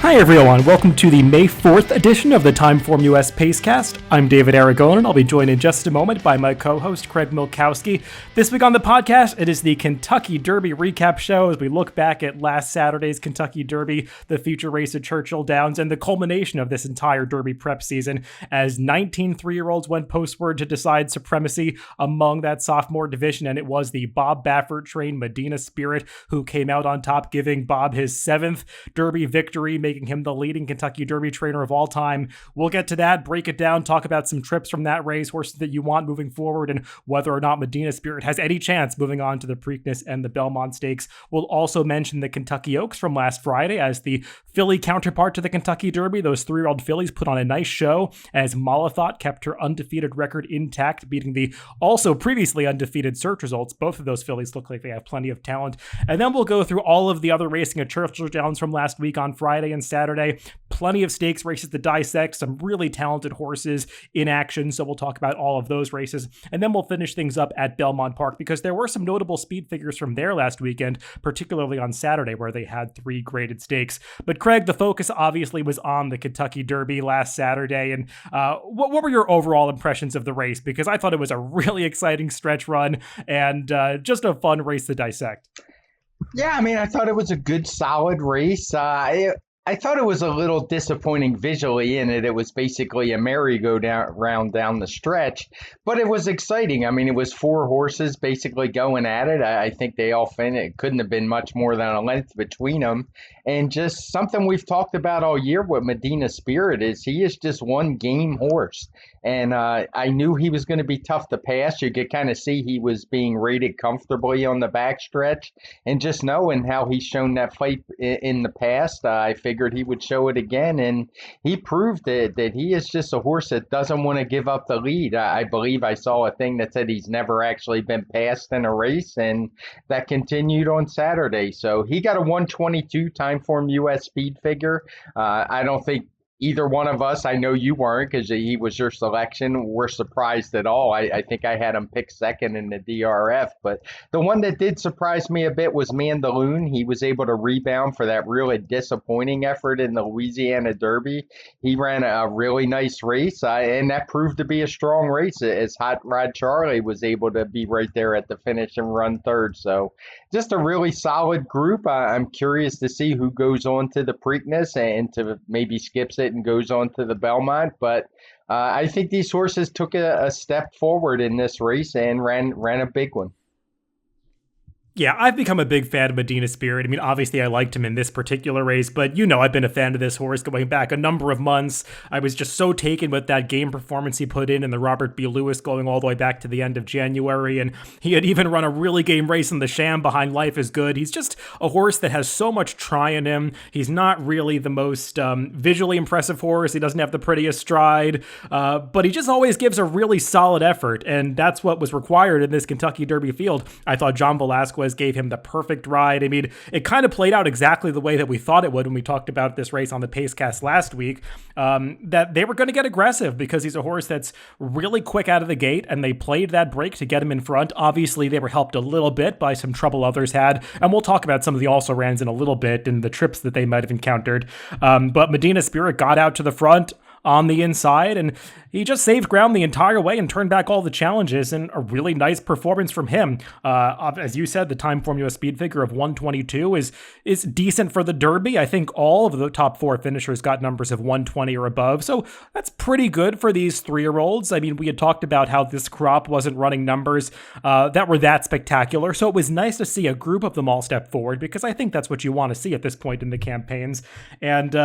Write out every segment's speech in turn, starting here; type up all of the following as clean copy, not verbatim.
Hi everyone, welcome to the May 4th edition of the TimeformUS Pacecast. I'm David Aragon, and I'll be joined in just a moment by my co-host Craig Milkowski. This week on the podcast, it is the Kentucky Derby recap show as we look back at last Saturday's Kentucky Derby, the feature race at Churchill Downs, and the culmination of this entire Derby prep season as 19 three-year-olds went postward to decide supremacy among that sophomore division, and it was the Bob Baffert-trained Medina Spirit who came out on top, giving Bob his 7th Derby victory, making him the leading Kentucky Derby trainer of all time. We'll get to that, break it down, talk about some trips from that race, horses that you want moving forward, and whether or not Medina Spirit has any chance moving on to the Preakness and the Belmont Stakes. We'll also mention the Kentucky Oaks from last Friday as the filly counterpart to the Kentucky Derby. Those three-year-old fillies put on a nice show as Molithot kept her undefeated record intact, beating the also previously undefeated Search Results. Both of those fillies look like they have plenty of talent. And then we'll go through all of the other racing at Churchill Downs from last week on Friday and Saturday. Plenty of stakes races to dissect, some really talented horses in action, so we'll talk about all of those races. And then we'll finish things up at Belmont Park because there were some notable speed figures from there last weekend, particularly on Saturday where they had 3 graded stakes. But Craig, the focus obviously was on the Kentucky Derby last Saturday. And what were your overall impressions of the race? Because I thought it was a really exciting stretch run and just a fun race to dissect. Yeah, I mean, I thought it was a good, solid race. I thought it was a little disappointing visually in it. It was basically a merry-go-round down the stretch, but it was exciting. I mean, it was 4 horses basically going at it. I think they all finished. It couldn't have been much more than a length between them. And just something we've talked about all year with Medina Spirit is he is just one game horse. And I knew he was going to be tough to pass. You could kind of see he was being rated comfortably on the backstretch. And just knowing how he's shown that fight in the past, I figured he would show it again. And he proved that he is just a horse that doesn't want to give up the lead. I believe I saw a thing that said he's never actually been passed in a race. And that continued on Saturday. So he got a 122 TimeformUS speed figure. I don't think either one of us, I know you weren't because he was your selection, were surprised at all. I think I had him pick second in the DRF, but the one that did surprise me a bit was Mandaloon. He was able to rebound for that really disappointing effort in the Louisiana Derby. He ran a really nice race, and that proved to be a strong race as Hot Rod Charlie was able to be right there at the finish and run third. So just a really solid group. I'm curious to see who goes on to the Preakness and to maybe skips it and goes on to the Belmont. But I think these horses took a step forward in this race and ran a big one. Yeah, I've become a big fan of Medina Spirit. I mean, obviously I liked him in this particular race, but I've been a fan of this horse going back a number of months. I was just so taken with that game performance he put in the Robert B. Lewis going all the way back to the end of January, and he had even run a really game race in the Sham behind Life is Good. He's just a horse that has so much try in him. He's not really the most visually impressive horse. He doesn't have the prettiest stride, but he just always gives a really solid effort, and that's what was required in this Kentucky Derby field. I thought John Velasquez gave him the perfect ride. I mean, it kind of played out exactly the way that we thought it would when we talked about this race on the Pacecast last week, that they were going to get aggressive because he's a horse that's really quick out of the gate, and they played that break to get him in front. Obviously, they were helped a little bit by some trouble others had, and we'll talk about some of the also-rans in a little bit and the trips that they might have encountered. But Medina Spirit got out to the front on the inside, and he just saved ground the entire way and turned back all the challenges, and a really nice performance from him. As you said, the TimeformUS speed figure of 122 is decent for the Derby. I think all of the top 4 finishers got numbers of 120 or above, so that's pretty good for these 3-year-olds. I mean, we had talked about how this crop wasn't running numbers that were that spectacular, so it was nice to see a group of them all step forward, because I think that's what you want to see at this point in the campaigns. And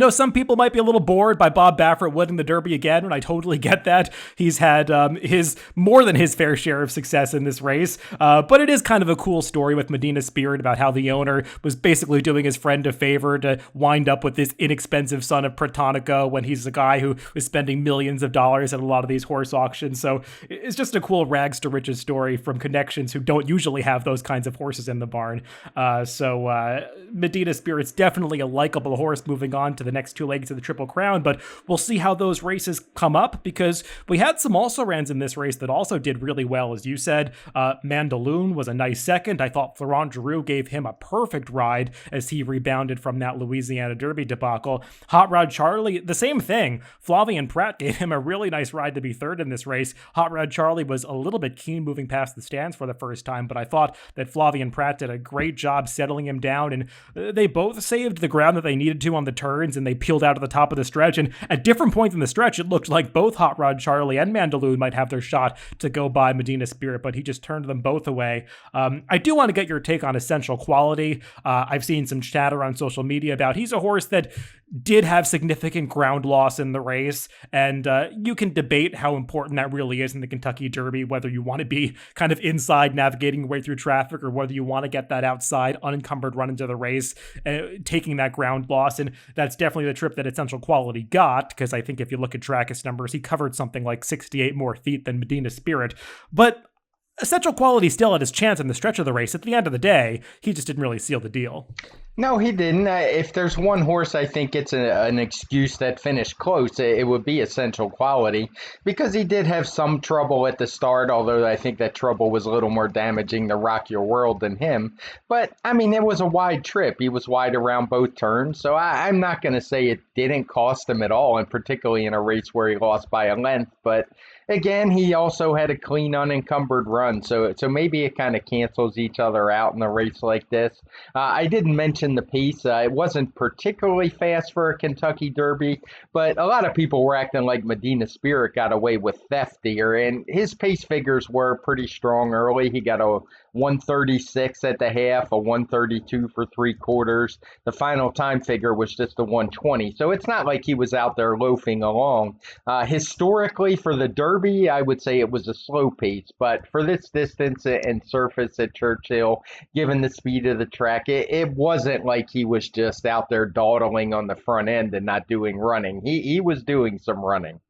some people might be a little bored by Bob Baffert winning the Derby again, and I totally get that. He's had his more than his fair share of success in this race, but it is kind of a cool story with Medina Spirit about how the owner was basically doing his friend a favor to wind up with this inexpensive son of Protonico when he's a guy who is spending millions of dollars at a lot of these horse auctions. So it's just a cool rags to riches story from connections who don't usually have those kinds of horses in the barn. So Medina Spirit's definitely a likable horse moving on to to the next two legs of the Triple Crown. But we'll see how those races come up, because we had some also-rans in this race that also did really well, as you said. Mandaloun was a nice second. I thought Florent Giroux gave him a perfect ride as he rebounded from that Louisiana Derby debacle. Hot Rod Charlie, the same thing. Flavien Prat gave him a really nice ride to be third in this race. Hot Rod Charlie was a little bit keen moving past the stands for the first time, but I thought that Flavien Prat did a great job settling him down, and they both saved the ground that they needed to on the turns, and they peeled out at the top of the stretch. And at different points in the stretch, it looked like both Hot Rod Charlie and Mandaloun might have their shot to go by Medina Spirit, but he just turned them both away. I do want to get your take on Essential Quality. I've seen some chatter on social media about he's a horse that did have significant ground loss in the race, and you can debate how important that really is in the Kentucky Derby, whether you want to be kind of inside navigating your way through traffic or whether you want to get that outside unencumbered run into the race, taking that ground loss. And that's definitely the trip that Essential Quality got, because I think if you look at Trackus numbers, he covered something like 68 more feet than Medina Spirit. But Essential Quality still had his chance in the stretch of the race. At the end of the day, he just didn't really seal the deal. No, he didn't. If there's one horse I think it's an excuse that finished close, it would be Essential Quality, because he did have some trouble at the start, although I think that trouble was a little more damaging to Rock Your World than him. But, I mean, it was a wide trip. He was wide around both turns, so I'm not going to say it didn't cost him at all, and particularly in a race where he lost by a length. But again, he also had a clean, unencumbered run, so maybe it kind of cancels each other out in a race like this. I didn't mention the pace. It wasn't particularly fast for a Kentucky Derby, but a lot of people were acting like Medina Spirit got away with theft here, and his pace figures were pretty strong early. He got a 136 at the half, a 132 for three quarters. The final time figure was just a 120, so it's not like he was out there loafing along. Historically, for the Derby, I would say it was a slow pace, but for this distance and surface at Churchill, given the speed of the track, it wasn't like he was just out there dawdling on the front end and not doing running. He was doing some running.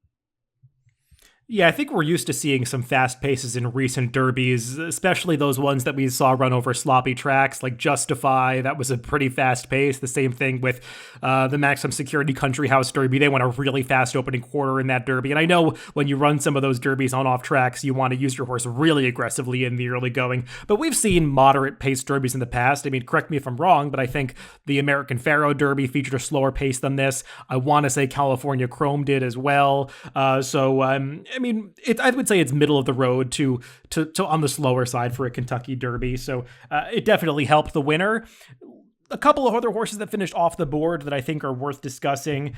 Yeah, I think we're used to seeing some fast paces in recent derbies, especially those ones that we saw run over sloppy tracks like Justify. That was a pretty fast pace. The same thing with the Maximum Security Country House Derby. They went a really fast opening quarter in that derby. And I know when you run some of those derbies on off tracks, you want to use your horse really aggressively in the early going. But we've seen moderate pace derbies in the past. I mean, correct me if I'm wrong, but I think the American Pharoah Derby featured a slower pace than this. I want to say California Chrome did as well. I would say it's middle of the road to on the slower side for a Kentucky Derby. So it definitely helped the winner. A couple of other horses that finished off the board that I think are worth discussing.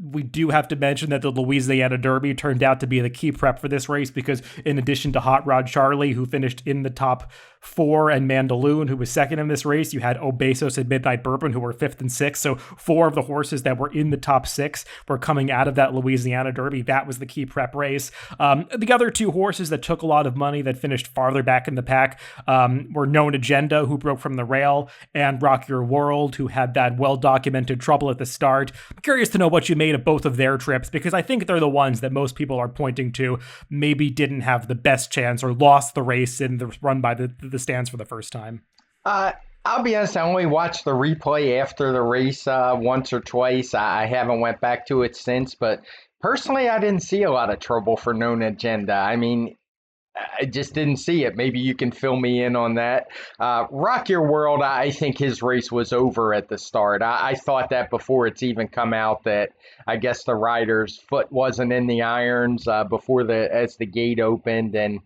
We do have to mention that the Louisiana Derby turned out to be the key prep for this race, because in addition to Hot Rod Charlie, who finished in the top four, and Mandaloun, who was second in this race, you had Obesos and Midnight Bourbon, who were fifth and sixth. So four of the horses that were in the top six were coming out of that Louisiana Derby. That was the key prep race. The other two horses that took a lot of money that finished farther back in the pack were Known Agenda, who broke from the rail, and Rock Your World, who had that well-documented trouble at the start. I'm curious to know what you made of both of their trips, because I think they're the ones that most people are pointing to maybe didn't have the best chance or lost the race in the run by the stands for the first time. I'll be honest, I only watched the replay after the race once or twice. I haven't went back to it since, but personally, I didn't see a lot of trouble for Known Agenda. I mean, I just didn't see it. Maybe you can fill me in on that. Rock Your World, I think his race was over at the start. I thought that before it's even come out, that I guess the rider's foot wasn't in the irons as the gate opened, and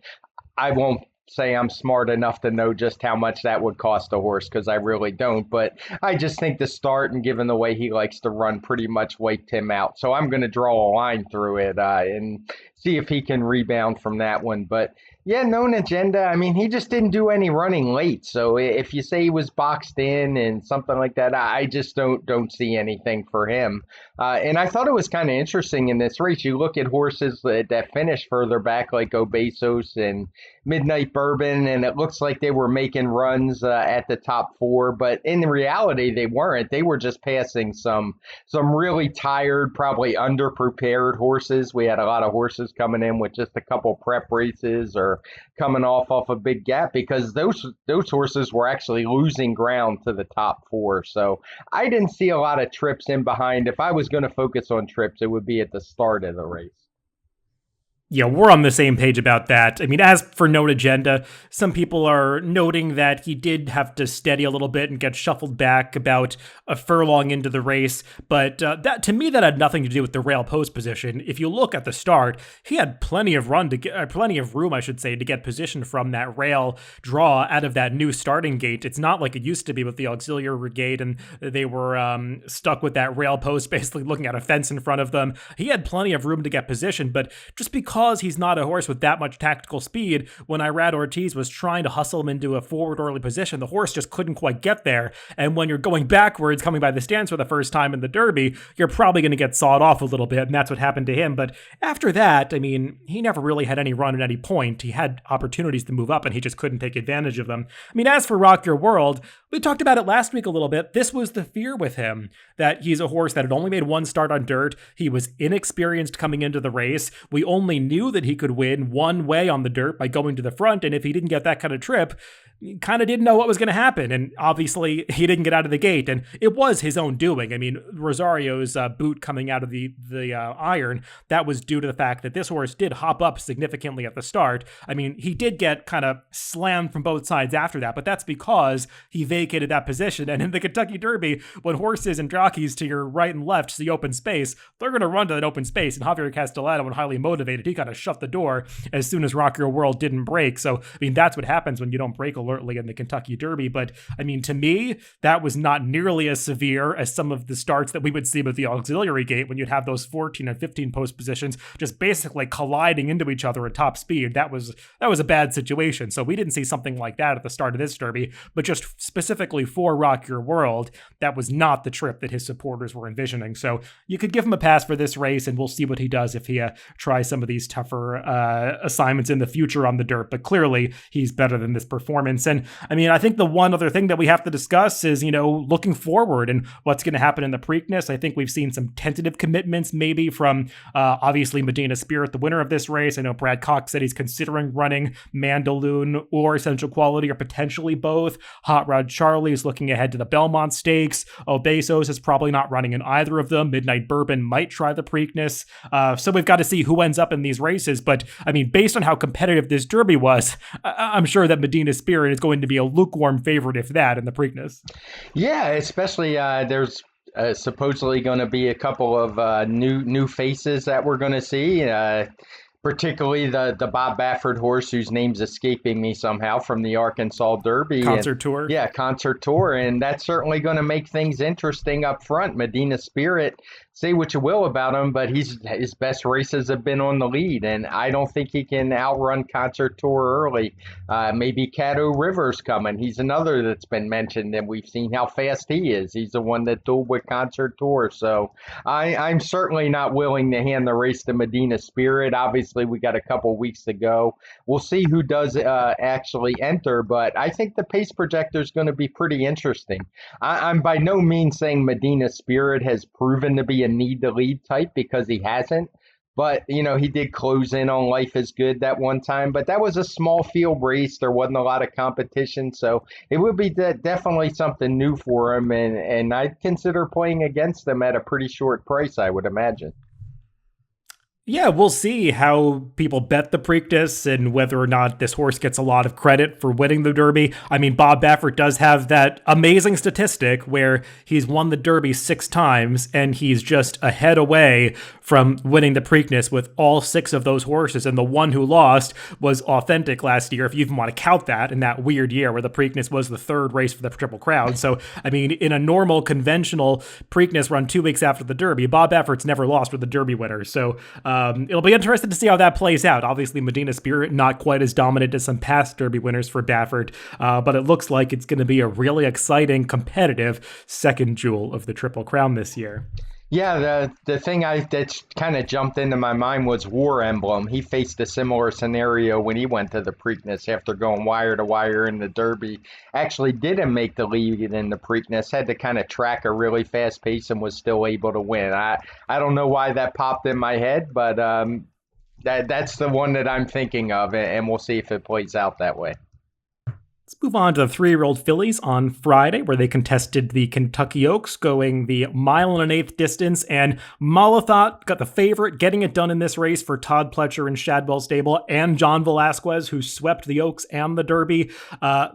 I won't say I'm smart enough to know just how much that would cost a horse, because I really don't. But I just think the start, and given the way he likes to run, pretty much wiped him out. So I'm going to draw a line through it and see if he can rebound from that one. But yeah, Known Agenda, I mean, he just didn't do any running late. So if you say he was boxed in and something like that, I just don't see anything for him. And I thought it was kind of interesting in this race. You look at horses that finished further back, like Obesos and Midnight Bourbon, and it looks like they were making runs at the top four, but in reality, they weren't. They were just passing some really tired, probably underprepared horses. We had a lot of horses coming in with just a couple prep races or coming off a big gap because those horses were actually losing ground to the top four. So I didn't see a lot of trips in behind. If I was going to focus on trips, it would be at the start of the race. Yeah, we're on the same page about that. I mean, as for Note Agenda, some people are noting that he did have to steady a little bit and get shuffled back about a furlong into the race, but that to me that had nothing to do with the rail post position. If you look at the start, he had plenty of room, I should say, to get positioned from that rail draw out of that new starting gate. It's not like it used to be with the auxiliary gate, and they were stuck with that rail post, basically looking at a fence in front of them. He had plenty of room to get positioned, but just because he's not a horse with that much tactical speed, when Irad Ortiz was trying to hustle him into a forward early position, the horse just couldn't quite get there. And when you're going backwards, coming by the stands for the first time in the Derby, you're probably going to get sawed off a little bit, and that's what happened to him. But after that, I mean, he never really had any run at any point. He had opportunities to move up, and he just couldn't take advantage of them. I mean, as for Rock Your World, we talked about it last week a little bit. This was the fear with him, that he's a horse that had only made one start on dirt. He was inexperienced coming into the race. We only knew that he could win one way on the dirt by going to the front, and if he didn't get that kind of trip, kind of didn't know what was going to happen. And obviously he didn't get out of the gate, and it was his own doing. I mean, Rosario's boot coming out of the iron, that was due to the fact that this horse did hop up significantly at the start. I mean, he did get kind of slammed from both sides after that, but that's because he vacated that position. And in the Kentucky Derby, when horses and jockeys to your right and left see open space, they're going to run to that open space. And Javier Castellano, when highly motivated, he kind of shut the door as soon as Rock Your World didn't break. So, I mean, that's what happens when you don't break alertly in the Kentucky Derby. But I mean, to me, that was not nearly as severe as some of the starts that we would see with the auxiliary gate, when you'd have those 14 and 15 post positions just basically colliding into each other at top speed. That was a bad situation. So we didn't see something like that at the start of this Derby, but just specifically for Rock Your World, that was not the trip that his supporters were envisioning. So you could give him a pass for this race, and we'll see what he does if he tries some of these tougher assignments in the future on the dirt. But clearly, he's better than this performance. And I mean, I think the one other thing that we have to discuss is, looking forward and what's going to happen in the Preakness. I think we've seen some tentative commitments maybe from obviously Medina Spirit, the winner of this race. I know Brad Cox said he's considering running Mandaloon or Essential Quality, or potentially both. Hot Rod Charlie is looking ahead to the Belmont Stakes. Obesos is probably not running in either of them. Midnight Bourbon might try the Preakness. So we've got to see who ends up in these races. But I mean, based on how competitive this Derby was, I'm sure that Medina Spirit is going to be a lukewarm favorite, if that, in the Preakness. Yeah, especially there's supposedly going to be a couple of new faces that we're going to see. Particularly the Bob Baffert horse, whose name's escaping me somehow, from the Arkansas Derby. Concert Tour. Yeah, Concert Tour. And that's certainly going to make things interesting up front. Medina Spirit, say what you will about him, but his best races have been on the lead, and I don't think he can outrun Concert Tour early. Maybe Caddo Rivers coming. He's another that's been mentioned, and we've seen how fast he is. He's the one that dueled with Concert Tour. So I'm certainly not willing to hand the race to Medina Spirit. Obviously, we got a couple weeks to go. We'll see who does actually enter, but I think the pace projector is going to be pretty interesting. I'm by no means saying Medina Spirit has proven to be a need to lead type, because he hasn't. But, he did close in on Life is Good that one time, but that was a small field race. There wasn't a lot of competition, so it would be definitely something new for him, and I'd consider playing against them at a pretty short price, I would imagine. Yeah, we'll see how people bet the Preakness and whether or not this horse gets a lot of credit for winning the Derby. I mean, Bob Baffert does have that amazing statistic where he's won the Derby 6 times and he's just a head away from winning the Preakness with all 6 of those horses. And the one who lost was Authentic last year, if you even want to count that, in that weird year where the Preakness was the 3rd race for the Triple Crown. So, I mean, in a normal, conventional Preakness run 2 weeks after the Derby, Bob Baffert's never lost with the Derby winner. So, it'll be interesting to see how that plays out. Obviously, Medina Spirit not quite as dominant as some past Derby winners for Baffert, but it looks like it's going to be a really exciting, competitive second jewel of the Triple Crown this year. Yeah, the thing that kind of jumped into my mind was War Emblem. He faced a similar scenario when he went to the Preakness after going wire to wire in the Derby. Actually, didn't make the lead in the Preakness. Had to kind of track a really fast pace and was still able to win. I don't know why that popped in my head, but that's the one that I'm thinking of, and we'll see if it plays out that way. Let's move on to the 3-year-old fillies on Friday, where they contested the Kentucky Oaks, going the 1.125 distance, and Malathaat got the favorite, getting it done in this race for Todd Pletcher and Shadwell Stable, and John Velasquez, who swept the Oaks and the Derby.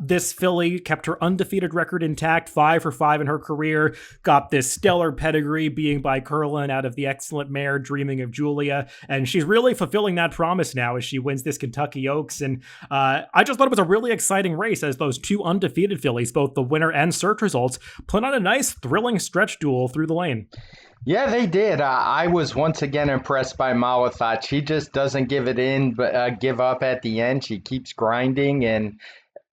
This filly kept her undefeated record intact, 5 for 5 in her career, got this stellar pedigree, being by Curlin out of the excellent mare Dreaming of Julia, and she's really fulfilling that promise now as she wins this Kentucky Oaks, and I just thought it was a really exciting race, as those two undefeated fillies, both the winner and search results, put on a nice, thrilling stretch duel through the lane. Yeah, they did. I was once again impressed by Malathaat. She just doesn't give it in, but give up at the end. She keeps grinding, and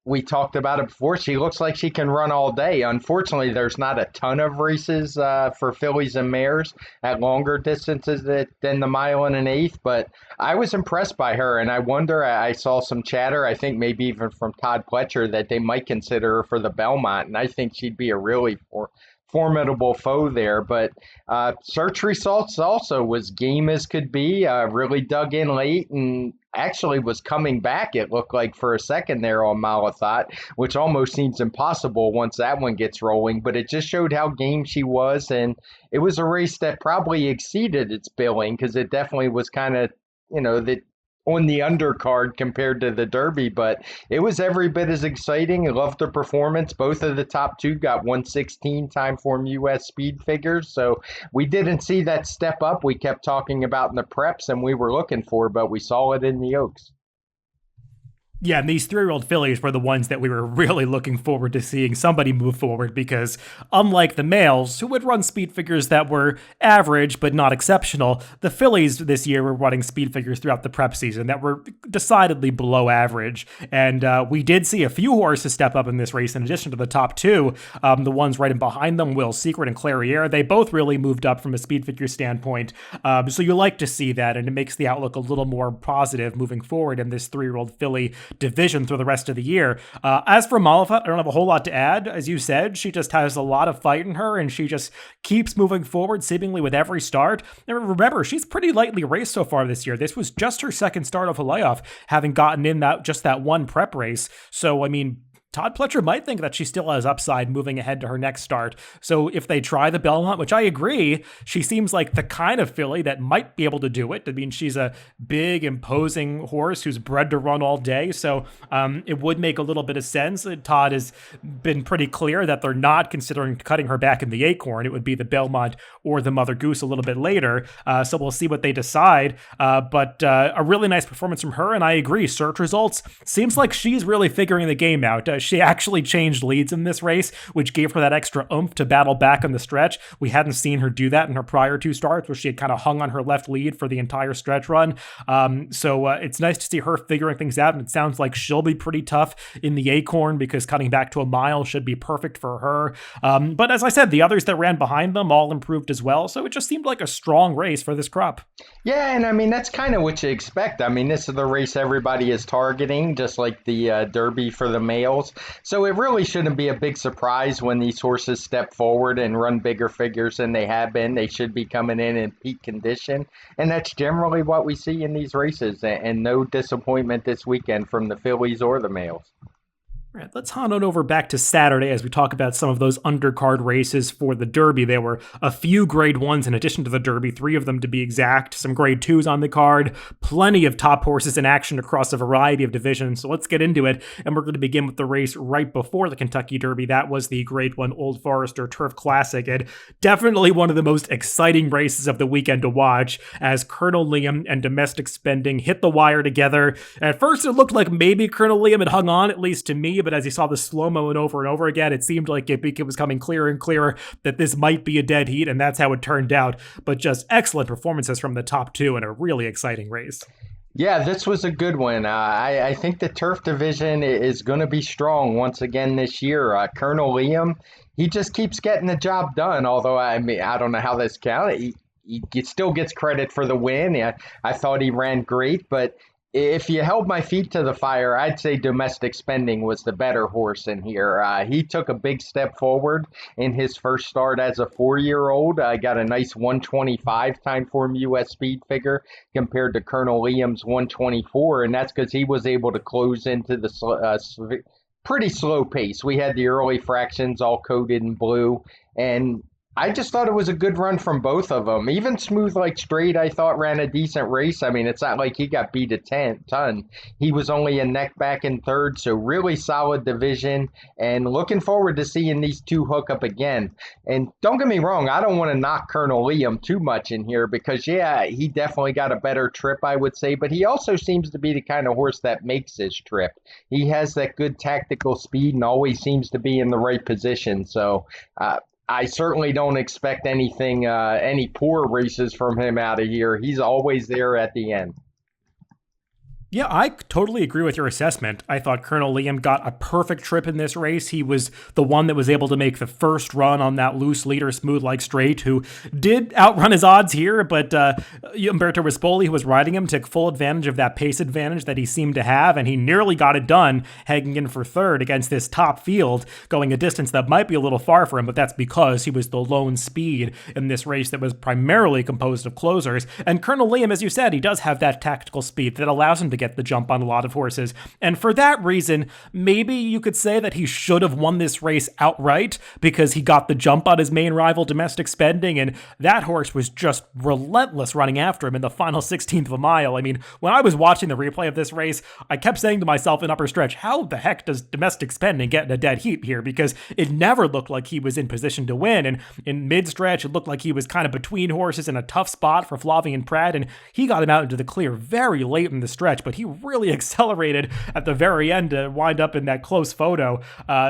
we talked about it before. She looks like she can run all day. Unfortunately, there's not a ton of races for fillies and mares at longer distances than the 1.125, but I was impressed by her, and I wonder, I saw some chatter, I think maybe even from Todd Pletcher, that they might consider her for the Belmont, and I think she'd be a really formidable foe there. But search results also was game as could be, really dug in late and actually was coming back, it looked like, for a second there on Malathaat, which almost seems impossible once that one gets rolling. But it just showed how game she was, and it was a race that probably exceeded its billing, because it definitely was kind of, that on the undercard compared to the Derby, but it was every bit as exciting. I loved the performance. Both of the top two got 116 TimeformUS speed figures, so we didn't see that step up we kept talking about in the preps and we were looking for, but we saw it in the Oaks. Yeah, and these 3-year-old fillies were the ones that we were really looking forward to seeing somebody move forward, because unlike the males, who would run speed figures that were average but not exceptional, the fillies this year were running speed figures throughout the prep season that were decidedly below average. And we did see a few horses step up in this race in addition to the top two. The ones right in behind them, Will Secret and Clairiere, they both really moved up from a speed figure standpoint. So you like to see that, and it makes the outlook a little more positive moving forward in this 3-year-old filly division through the rest of the year. As for Malathaat, I don't have a whole lot to add. As you said, she just has a lot of fight in her, and she just keeps moving forward seemingly with every start. And remember, she's pretty lightly raced so far this year. This was just her second start of a layoff, having gotten in that one prep race. So, I mean, Todd Pletcher might think that she still has upside moving ahead to her next start. So if they try the Belmont, which I agree, she seems like the kind of filly that might be able to do it. I mean, she's a big, imposing horse who's bred to run all day. So it would make a little bit of sense. Todd has been pretty clear that they're not considering cutting her back in the Acorn. It would be the Belmont or the Mother Goose a little bit later. So we'll see what they decide. But a really nice performance from her. And I agree, search results, seems like she's really figuring the game out. She actually changed leads in this race, which gave her that extra oomph to battle back on the stretch. We hadn't seen her do that in her prior two starts, where she had kind of hung on her left lead for the entire stretch run. So it's nice to see her figuring things out, and it sounds like she'll be pretty tough in the Acorn, because cutting back to a mile should be perfect for her. But as I said, the others that ran behind them all improved as well, so it just seemed like a strong race for this crop. Yeah, and I mean, that's kind of what you expect. I mean, this is the race everybody is targeting, just like the Derby for the males. So it really shouldn't be a big surprise when these horses step forward and run bigger figures than they have been. They should be coming in peak condition. And that's generally what we see in these races. And no disappointment this weekend from the fillies or the males. All right, let's hop on over back to Saturday as we talk about some of those undercard races for the Derby. There were a few grade ones in addition to the Derby, 3 of them to be exact, some grade twos on the card, plenty of top horses in action across a variety of divisions. So let's get into it. And we're going to begin with the race right before the Kentucky Derby. That was the grade 1 Old Forester Turf Classic, and definitely one of the most exciting races of the weekend to watch, as Colonel Liam and Domestic Spending hit the wire together. At first, it looked like maybe Colonel Liam had hung on, at least to me, but as you saw the slow-mo and over again, it seemed like it was coming clearer and clearer that this might be a dead heat, and that's how it turned out. But just excellent performances from the top two in a really exciting race. Yeah, this was a good one. I think the turf division is going to be strong once again this year. Colonel Liam, he just keeps getting the job done. Although I mean, I don't know how this counts. He still gets credit for the win. I thought he ran great, but if you held my feet to the fire, I'd say Domestic Spending was the better horse in here. He took a big step forward in his first start as a 4-year-old. I got a nice 125 time form US speed figure compared to Colonel Liam's 124, and that's because he was able to close into the pretty slow pace. We had the early fractions all coated in blue, and I just thought it was a good run from both of them. Even Smooth Like Straight, I thought ran a decent race. I mean, it's not like he got beat a ton. He was only a neck back in third, so really solid division. And looking forward to seeing these two hook up again. And don't get me wrong, I don't want to knock Colonel Liam too much in here because, yeah, he definitely got a better trip, I would say. But he also seems to be the kind of horse that makes his trip. He has that good tactical speed and always seems to be in the right position. So, I certainly don't expect anything, any poor races from him out of here. He's always there at the end. Yeah, I totally agree with your assessment. I thought Colonel Liam got a perfect trip in this race. He was the one that was able to make the first run on that loose leader, Smooth Like Straight, who did outrun his odds here, but Umberto Rispoli, who was riding him, took full advantage of that pace advantage that he seemed to have, and he nearly got it done, hanging in for third against this top field, going a distance that might be a little far for him, but that's because he was the lone speed in this race that was primarily composed of closers. And Colonel Liam, as you said, he does have that tactical speed that allows him to get the jump on a lot of horses. And for that reason, maybe you could say that he should have won this race outright because he got the jump on his main rival, Domestic Spending, and that horse was just relentless running after him in the final 16th of a mile. I mean, when I was watching the replay of this race, I kept saying to myself in upper stretch, how the heck does Domestic Spending get in a dead heat here? Because it never looked like he was in position to win, and in mid-stretch, it looked like he was kind of between horses in a tough spot for Flavien Prat, and he got him out into the clear very late in the stretch, but he really accelerated at the very end to wind up in that close photo.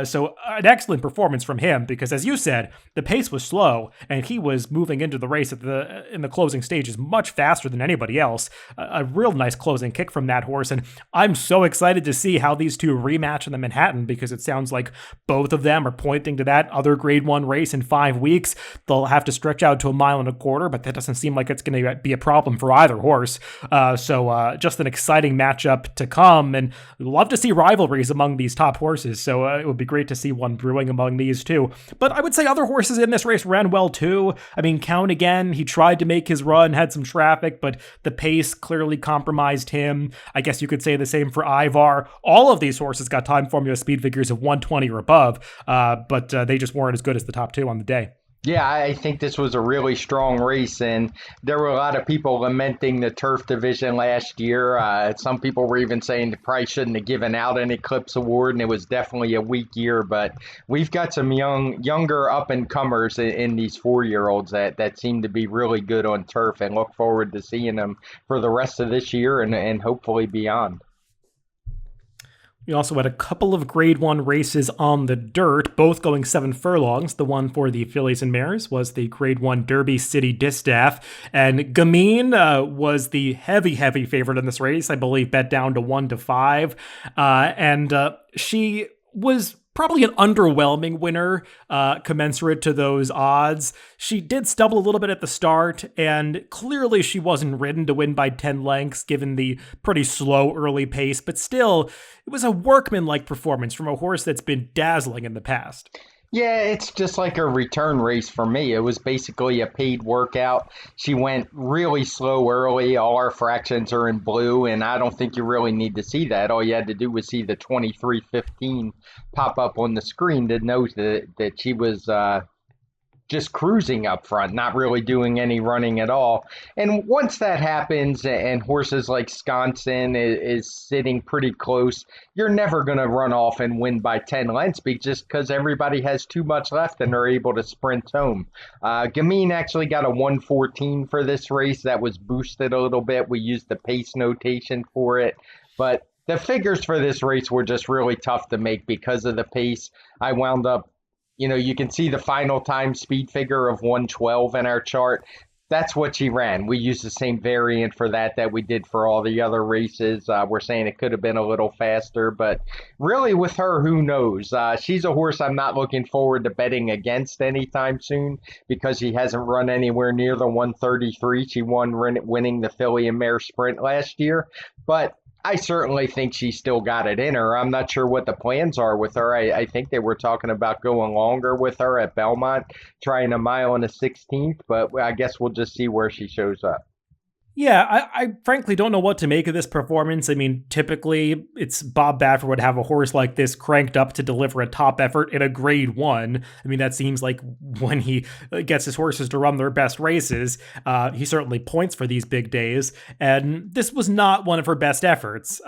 So an excellent performance from him because, as you said, the pace was slow and he was moving into the race in the closing stages much faster than anybody else. A real nice closing kick from that horse, and I'm so excited to see how these two rematch in the Manhattan because it sounds like both of them are pointing to that other Grade 1 race in 5 weeks. They'll have to stretch out to a mile and a quarter, but that doesn't seem like it's going to be a problem for either horse. So just an exciting matchup to come, and love to see rivalries among these top horses, so it would be great to see one brewing among these two. But I would say other horses in this race ran well too. I mean, Count again, he tried to make his run, had some traffic, but the pace clearly compromised him. I guess you could say the same for Ivar. All of these horses got time formula speed figures of 120 or above, but they just weren't as good as the top two on the day. Yeah, I think this was a really strong race, and there were a lot of people lamenting the turf division last year. Some people were even saying the price shouldn't have given out an Eclipse Award, and it was definitely a weak year. But we've got some younger up and comers in these 4-year-olds that seem to be really good on turf, and look forward to seeing them for the rest of this year and hopefully beyond. We also had a couple of Grade 1 races on the dirt, both going 7 furlongs. The one for the fillies and mares was the Grade 1 Derby City Distaff, and Gamine was the heavy favorite in this race. I believe bet down to 1-5, and she was probably an underwhelming winner, commensurate to those odds. She did stumble a little bit at the start, and clearly she wasn't ridden to win by 10 lengths, given the pretty slow early pace, but still, it was a workmanlike performance from a horse that's been dazzling in the past. Yeah, it's just like a return race for me. It was basically a paid workout. She went really slow early. All our fractions are in blue, and I don't think you really need to see that. All you had to do was see the 23:15 pop up on the screen to know that she was just cruising up front, not really doing any running at all. And once that happens, and horses like Sconson is sitting pretty close, you're never going to run off and win by 10 lengths just because everybody has too much left and they're able to sprint home. Gamine actually got a 114 for this race. That was boosted a little bit. We used the pace notation for it. But the figures for this race were just really tough to make because of the pace. I wound up, you can see the final time speed figure of 112 in our chart. That's what she ran. We used the same variant for that we did for all the other races. We're saying it could have been a little faster, but really with her, who knows? She's a horse I'm not looking forward to betting against anytime soon because she hasn't run anywhere near the 133. She won winning the Filly and Mare Sprint last year, but I certainly think she's still got it in her. I'm not sure what the plans are with her. I think they were talking about going longer with her at Belmont, trying a mile and a 16th, but I guess we'll just see where she shows up. Yeah, I frankly don't know what to make of this performance. I mean, typically it's Bob Baffert would have a horse like this cranked up to deliver a top effort in a grade one. I mean, that seems like when he gets his horses to run their best races, he certainly points for these big days. And this was not one of her best efforts.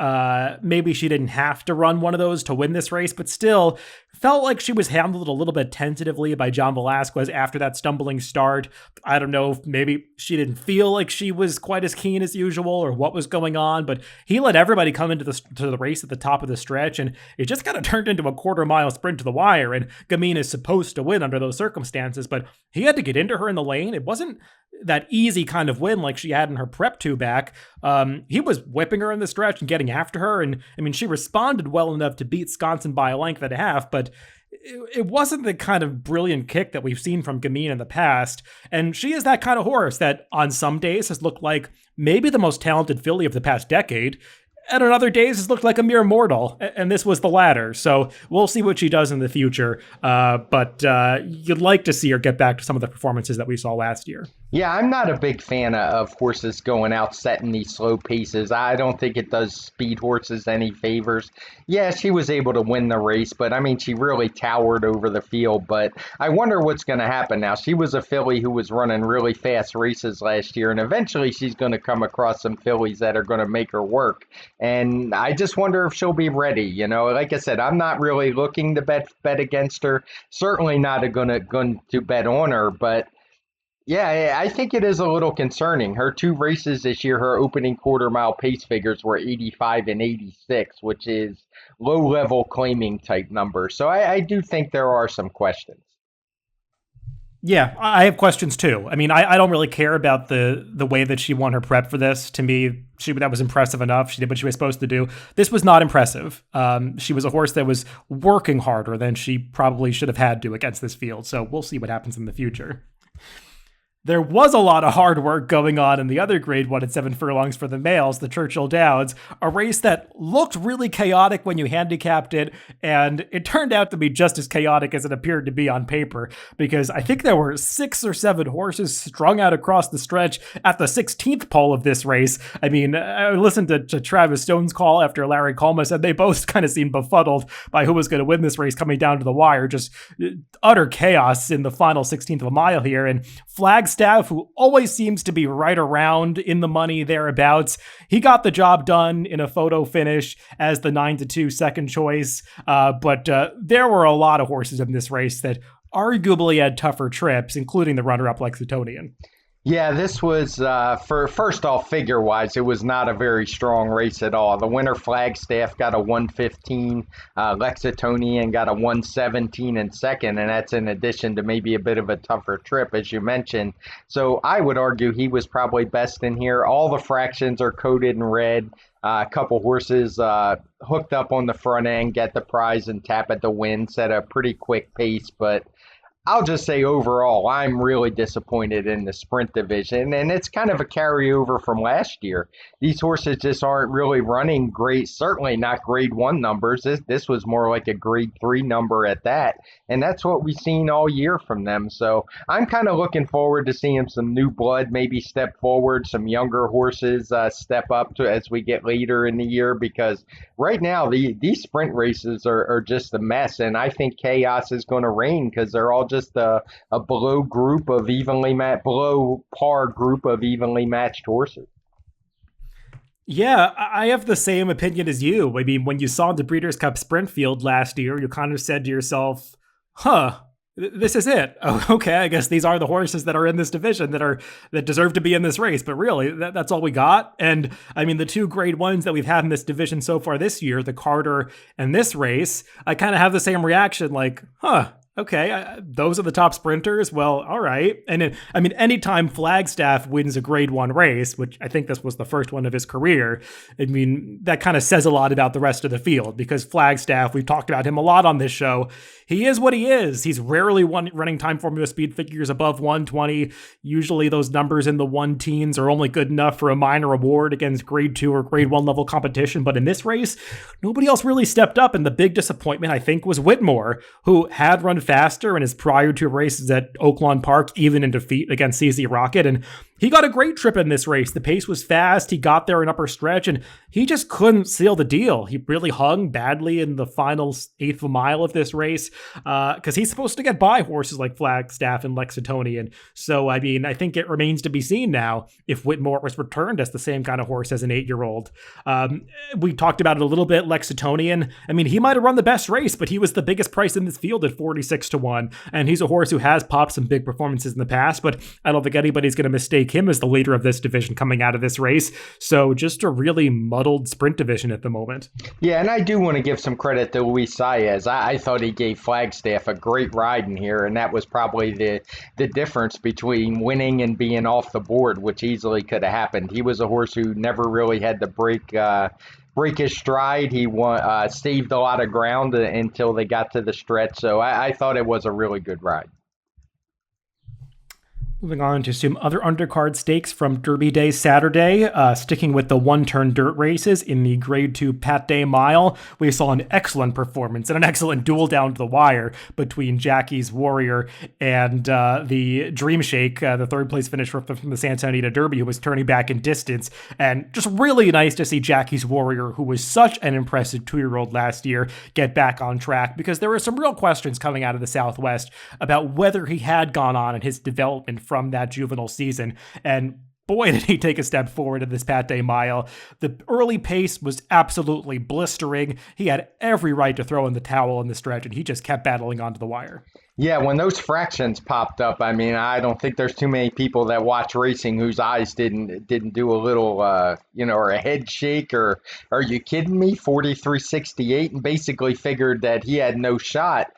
Maybe she didn't have to run one of those to win this race, but still felt like she was handled a little bit tentatively by John Velasquez after that stumbling start. I don't know if maybe she didn't feel like she was quite as keen as usual or what was going on, but he let everybody come into the race at the top of the stretch, and it just kind of turned into a quarter-mile sprint to the wire, and Gamine is supposed to win under those circumstances, but he had to get into her in the lane. It wasn't that easy kind of win like she had in her prep two back. He was whipping her in the stretch and getting after her, and I mean, she responded well enough to beat Sconson by a length and a half, but it wasn't the kind of brilliant kick that we've seen from Gamine in the past. And she is that kind of horse that on some days has looked like maybe the most talented filly of the past decade, and on other days has looked like a mere mortal, and this was the latter. So we'll see what she does in the future, but you'd like to see her get back to some of the performances that we saw last year. Yeah, I'm not a big fan of horses going out setting these slow paces. I don't think it does speed horses any favors. Yeah, she was able to win the race, but I mean, she really towered over the field. But I wonder what's going to happen now. She was a filly who was running really fast races last year, and eventually she's going to come across some fillies that are going to make her work. And I just wonder if she'll be ready. You know, like I said, I'm not really looking to bet against her. Certainly not going to bet on her, but yeah, I think it is a little concerning. Her two races this year, her opening quarter mile pace figures were 85 and 86, which is low level claiming type numbers. So I do think there are some questions. Yeah, I have questions too. I mean, I don't really care about the way that she won her prep for this. To me, that was impressive enough. She did what she was supposed to do. This was not impressive. She was a horse that was working harder than she probably should have had to against this field. So we'll see what happens in the future. There was a lot of hard work going on in the other grade 1 at 7 furlongs for the males, the Churchill Downs, a race that looked really chaotic when you handicapped it, and it turned out to be just as chaotic as it appeared to be on paper, because I think there were 6 or 7 horses strung out across the stretch at the 16th pole of this race. I mean, I listened to Travis Stone's call after Larry Colma said they both kind of seemed befuddled by who was going to win this race coming down to the wire, just utter chaos in the final 16th of a mile here, and Flagstaff, who always seems to be right around in the money thereabouts, he got the job done in a photo finish as the 9-2 second choice. But there were a lot of horses in this race that arguably had tougher trips, including the runner-up Lexingtonian. Yeah, this was, for first off, figure-wise, it was not a very strong race at all. The winner Flagstaff got a 115, Lexingtonian got a 117 in second, and that's in addition to maybe a bit of a tougher trip, as you mentioned. So I would argue he was probably best in here. All the fractions are coded in red. A couple horses hooked up on the front end, get the prize and tap at the win, set a pretty quick pace, but I'll just say overall, I'm really disappointed in the sprint division, and it's kind of a carryover from last year. These horses just aren't really running great, certainly not grade 1 numbers. This was more like a grade 3 number at that, and that's what we've seen all year from them. So I'm kind of looking forward to seeing some new blood maybe step forward, some younger horses step up to as we get later in the year, because right now these sprint races are just a mess, and I think chaos is going to reign because they're all just a below par group of evenly matched horses. Yeah, I have the same opinion as you. I mean, when you saw the Breeders' Cup Sprint field last year, you kind of said to yourself, this is it. Oh, okay, I guess these are the horses that are in this division that deserve to be in this race. But really, that's all we got. And I mean, the two grade 1s that we've had in this division so far this year, the Carter and this race, I kind of have the same reaction, like, Okay, those are the top sprinters. Well, all right. And anytime Flagstaff wins a Grade 1 race, which I think this was the first one of his career, that kind of says a lot about the rest of the field, because Flagstaff, we've talked about him a lot on this show. He is what he is. He's rarely running TimeformUS speed figures above 120. Usually those numbers in the 1-teens are only good enough for a minor award against Grade 2 or Grade 1 level competition. But in this race, nobody else really stepped up. And the big disappointment, I think, was Whitmore, who had run faster in his prior 2 races at Oaklawn Park, even in defeat against CZ Rocket. And he got a great trip in this race. The pace was fast. He got there in upper stretch, and he just couldn't seal the deal. He really hung badly in the final eighth of a mile of this race because he's supposed to get by horses like Flagstaff and Lexingtonian. So, I think it remains to be seen now if Whitmore was returned as the same kind of horse as an 8-year-old. We talked about it a little bit. Lexingtonian, he might have run the best race, but he was the biggest price in this field at 46-1. And he's a horse who has popped some big performances in the past, but I don't think anybody's going to mistake him as the leader of this division coming out of this race. So just a really muddled sprint division at the moment. Yeah, and I do want to give some credit to Luis Saez. I thought he gave Flagstaff a great ride in here, and that was probably the difference between winning and being off the board, which easily could have happened. He was a horse who never really had to break his stride. He saved a lot of ground until they got to the stretch. So I thought it was a really good ride. Moving on to some other undercard stakes from Derby Day Saturday, sticking with the one-turn dirt races in the Grade 2 Pate Mile, we saw an excellent performance and an excellent duel down to the wire between Jackie's Warrior and the Dream Shake, the third place finisher from the Santa Anita Derby, who was turning back in distance. And just really nice to see Jackie's Warrior, who was such an impressive 2-year-old last year, get back on track, because there were some real questions coming out of the Southwest about whether he had gone on in his development from that juvenile season. And boy, did he take a step forward in this Pate Mile. The early pace was absolutely blistering. He had every right to throw in the towel in the stretch, and he just kept battling onto the wire. Yeah, when those fractions popped up, I don't think there's too many people that watch racing whose eyes didn't do a little, or a head shake, or are you kidding me? 43.68, and basically figured that he had no shot.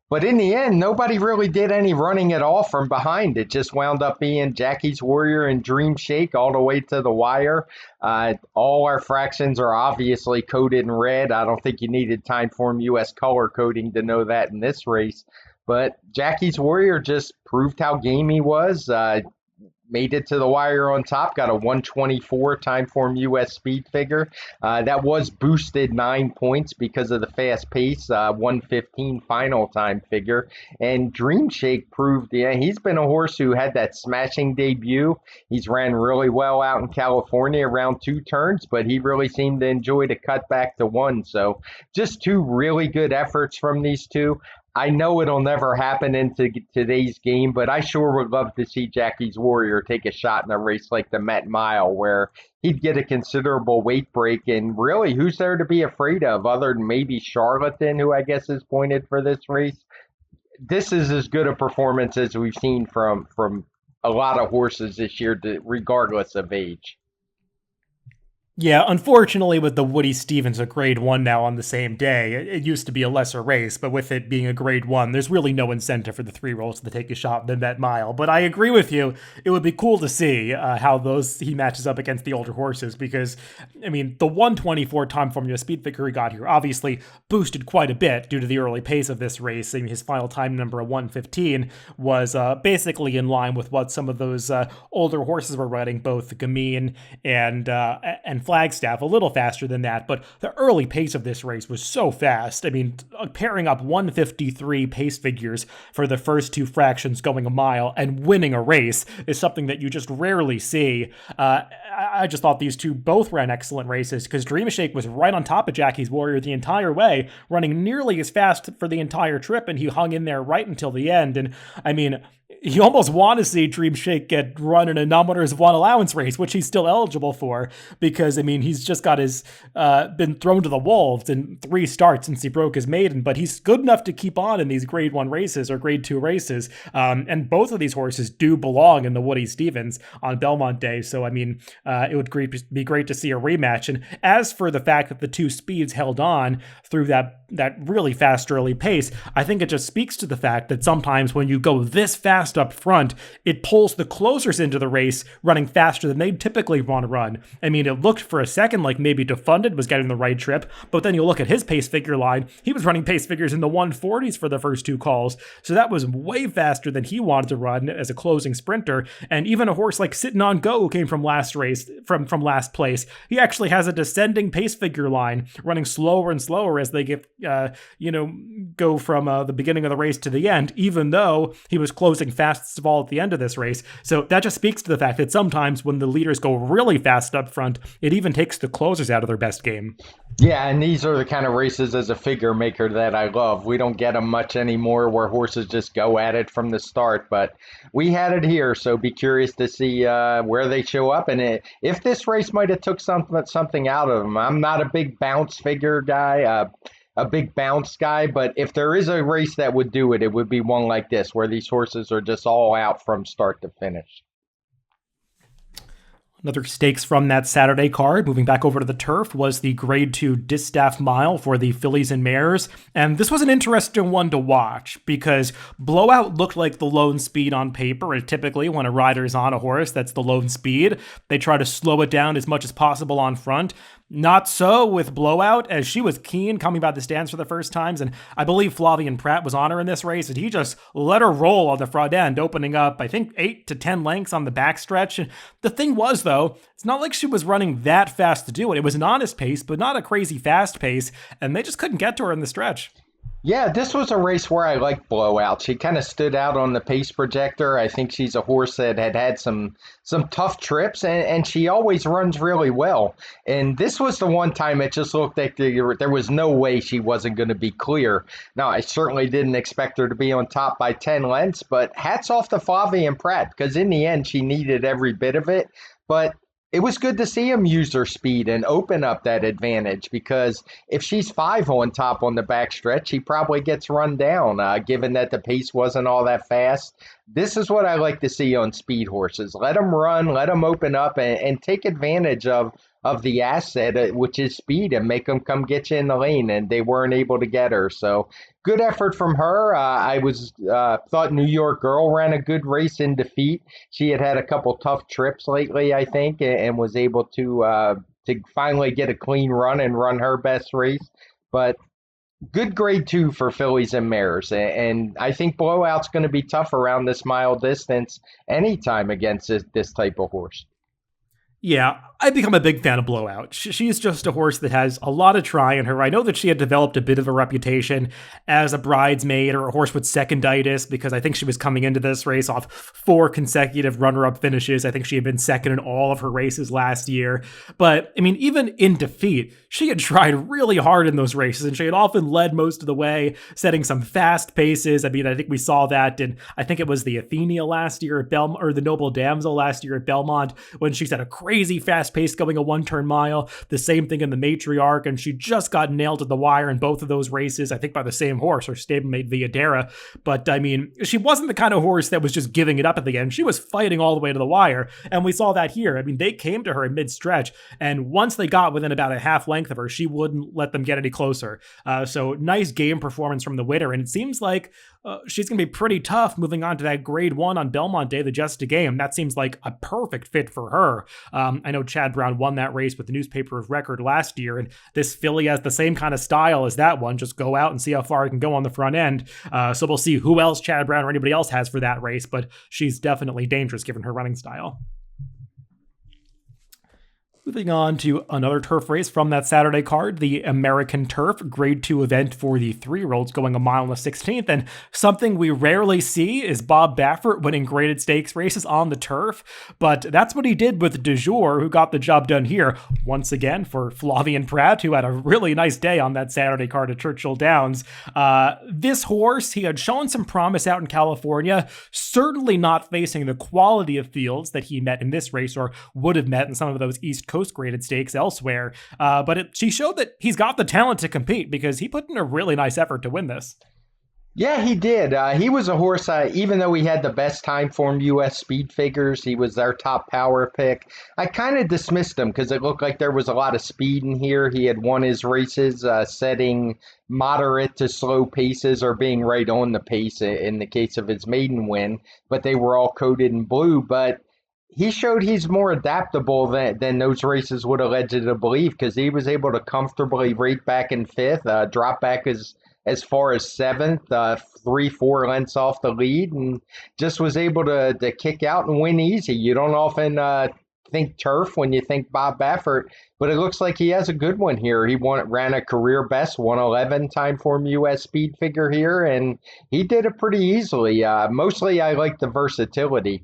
But in the end, nobody really did any running at all from behind. It just wound up being Jackie's Warrior and Dream Shake all the way to the wire. All our fractions are obviously coded in red. I don't think you needed TimeformUS color coding to know that in this race. But Jackie's Warrior just proved how game he was. Made it to the wire on top, got a 124 TimeformUS speed figure. That was boosted 9 points because of the fast pace, 115 final time figure. And Dream Shake proved, he's been a horse who had that smashing debut. He's ran really well out in California around 2 turns, but he really seemed to enjoy the cut back to 1. So just 2 really good efforts from these 2. I know it'll never happen into today's game, but I sure would love to see Jackie's Warrior take a shot in a race like the Met Mile, where he'd get a considerable weight break. And really, who's there to be afraid of other than maybe Charlatan, who I guess is pointed for this race? This is as good a performance as we've seen from a lot of horses this year, regardless of age. Yeah, unfortunately, with the Woody Stevens a Grade 1 now on the same day, it used to be a lesser race, but with it being a Grade 1, there's really no incentive for the 3-year-olds to take a shot in that mile. But I agree with you. It would be cool to see how he matches up against the older horses, because, the 124 TimeformUS speed figure he got here obviously boosted quite a bit due to the early pace of this race. His final time number of 115 was basically in line with what some of those older horses were running, both Gamine and Flagstaff, a little faster than that, but the early pace of this race was so fast. Pairing up 153 pace figures for the first 2 fractions going a mile and winning a race is something that you just rarely see. I just thought these 2 both ran excellent races, because Dream Shake was right on top of Jackie's Warrior the entire way, running nearly as fast for the entire trip, and he hung in there right until the end. And you almost want to see Dream Shake get run in a non-winners of 1 allowance race, which he's still eligible for, because he's just got been thrown to the wolves in 3 starts since he broke his maiden, but he's good enough to keep on in these Grade 1 races or Grade 2 races. And both of these horses do belong in the Woody Stevens on Belmont Day. So, it would be great to see a rematch. And as for the fact that the 2 speeds held on through that that really fast early pace, I think it just speaks to the fact that sometimes when you go this fast up front, it pulls the closers into the race running faster than they typically want to run. I mean, it looked for a second like maybe Defunded was getting the right trip, but then you look at his pace figure line, he was running pace figures in the 140s for the first two calls, so that was way faster than he wanted to run as a closing sprinter. And even a horse like Sitting on Go, who came from last race, from last place, he actually has a descending pace figure line, running slower and slower as they get, go from the beginning of the race to the end, even though he was closing fastest of all at the end of this race. So that just speaks to the fact that sometimes when the leaders go really fast up front, it even takes the closers out of their best game. Yeah, and these are the kind of races as a figure maker that I love. We don't get them much anymore where horses just go at it from the start, but we had it here, so be curious to see where they show up and if this race might have took something out of them. I'm not a big bounce figure guy, a big bounce guy, but if there is a race that would do it, it would be one like this where these horses are just all out from start to finish. Another stakes from that Saturday card, moving back over to the turf, was the Grade 2 Distaff Mile for the fillies and mares. And this was an interesting one to watch because Blowout looked like the lone speed on paper. And typically when a rider is on a horse that's the lone speed, they try to slow it down as much as possible on front. Not so with Blowout, as she was keen coming by the stands for the first times, and I believe Flavien Prat was on her in this race, and he just let her roll on the front end, opening up, I think, 8 to 10 lengths on the backstretch. And the thing was, though, it's not like she was running that fast to do it. It was an honest pace, but not a crazy fast pace, and they just couldn't get to her in the stretch. Yeah, this was a race where I liked Blowout. She kind of stood out on the pace projector. I think she's a horse that had some tough trips, and she always runs really well. And this was the one time it just looked like there was no way she wasn't going to be clear. Now, I certainly didn't expect her to be on top by 10 lengths, but hats off to Flavien Prat, because in the end, she needed every bit of it. But it was good to see him use her speed and open up that advantage, because if she's 5 on top on the backstretch, he probably gets run down, given that the pace wasn't all that fast. This is what I like to see on speed horses. Let them run, let them open up, and take advantage of the asset, which is speed, and make them come get you in the lane, and they weren't able to get her. So good effort from her. I thought New York Girl ran a good race in defeat. She had a couple tough trips lately, I think, and was able to finally get a clean run and run her best race. But good Grade 2 for fillies and mares, and I think Blowout's going to be tough around this mile distance anytime against this type of horse. Yeah, I've become a big fan of Blowout. She's just a horse that has a lot of try in her. I know that she had developed a bit of a reputation as a bridesmaid or a horse with seconditis, because I think she was coming into this race off 4 consecutive runner-up finishes. I think she had been second in all of her races last year. But, I mean, even in defeat, she had tried really hard in those races, and she had often led most of the way, setting some fast paces. I mean, I think we saw that in, I think it was the Athenia last year at Belmont, or the Noble Damsel last year at Belmont, when she set a crazy fast pace going a 1-turn mile. The same thing in the Matriarch, and she just got nailed at the wire in both of those races, I think by the same horse, her stablemate Viadera. But I mean, she wasn't the kind of horse that was just giving it up at the end. She was fighting all the way to the wire, and we saw that here. I mean, they came to her in mid-stretch, and once they got within about a half length of her, she wouldn't let them get any closer. So nice game performance from the winner, and it seems like she's going to be pretty tough moving on to that Grade 1 on Belmont Day, the Just a Game. That seems like a perfect fit for her. I know Chad Brown won that race with the newspaper of record last year, and this filly has the same kind of style as that one. Just go out and see how far it can go on the front end. So we'll see who else Chad Brown or anybody else has for that race, but she's definitely dangerous given her running style. Moving on to another turf race from that Saturday card, the American Turf Grade 2 event for the 3-year-olds going a mile and a 16th. And something we rarely see is Bob Baffert winning graded stakes races on the turf. But that's what he did with Du Jour, who got the job done here. Once again, for Flavien Prat, who had a really nice day on that Saturday card at Churchill Downs. This horse, he had shown some promise out in California, certainly not facing the quality of fields that he met in this race or would have met in some of those East Coast graded stakes elsewhere. But she showed that he's got the talent to compete, because he put in a really nice effort to win this. Yeah, he did. He was a horse, even though he had the best TimeformUS speed figures, he was their top power pick. I kind of dismissed him because it looked like there was a lot of speed in here. He had won his races setting moderate to slow paces or being right on the pace in the case of his maiden win, but they were all coated in blue. But he showed he's more adaptable than those races would have led you to believe because he was able to comfortably rate back in fifth, drop back as far as seventh, 3, 4 lengths off the lead, and just was able to kick out and win easy. You don't often think turf when you think Bob Baffert, but it looks like he has a good one here. Ran a career best 111 TimeformUS speed figure here, and he did it pretty easily. Mostly, I like the versatility.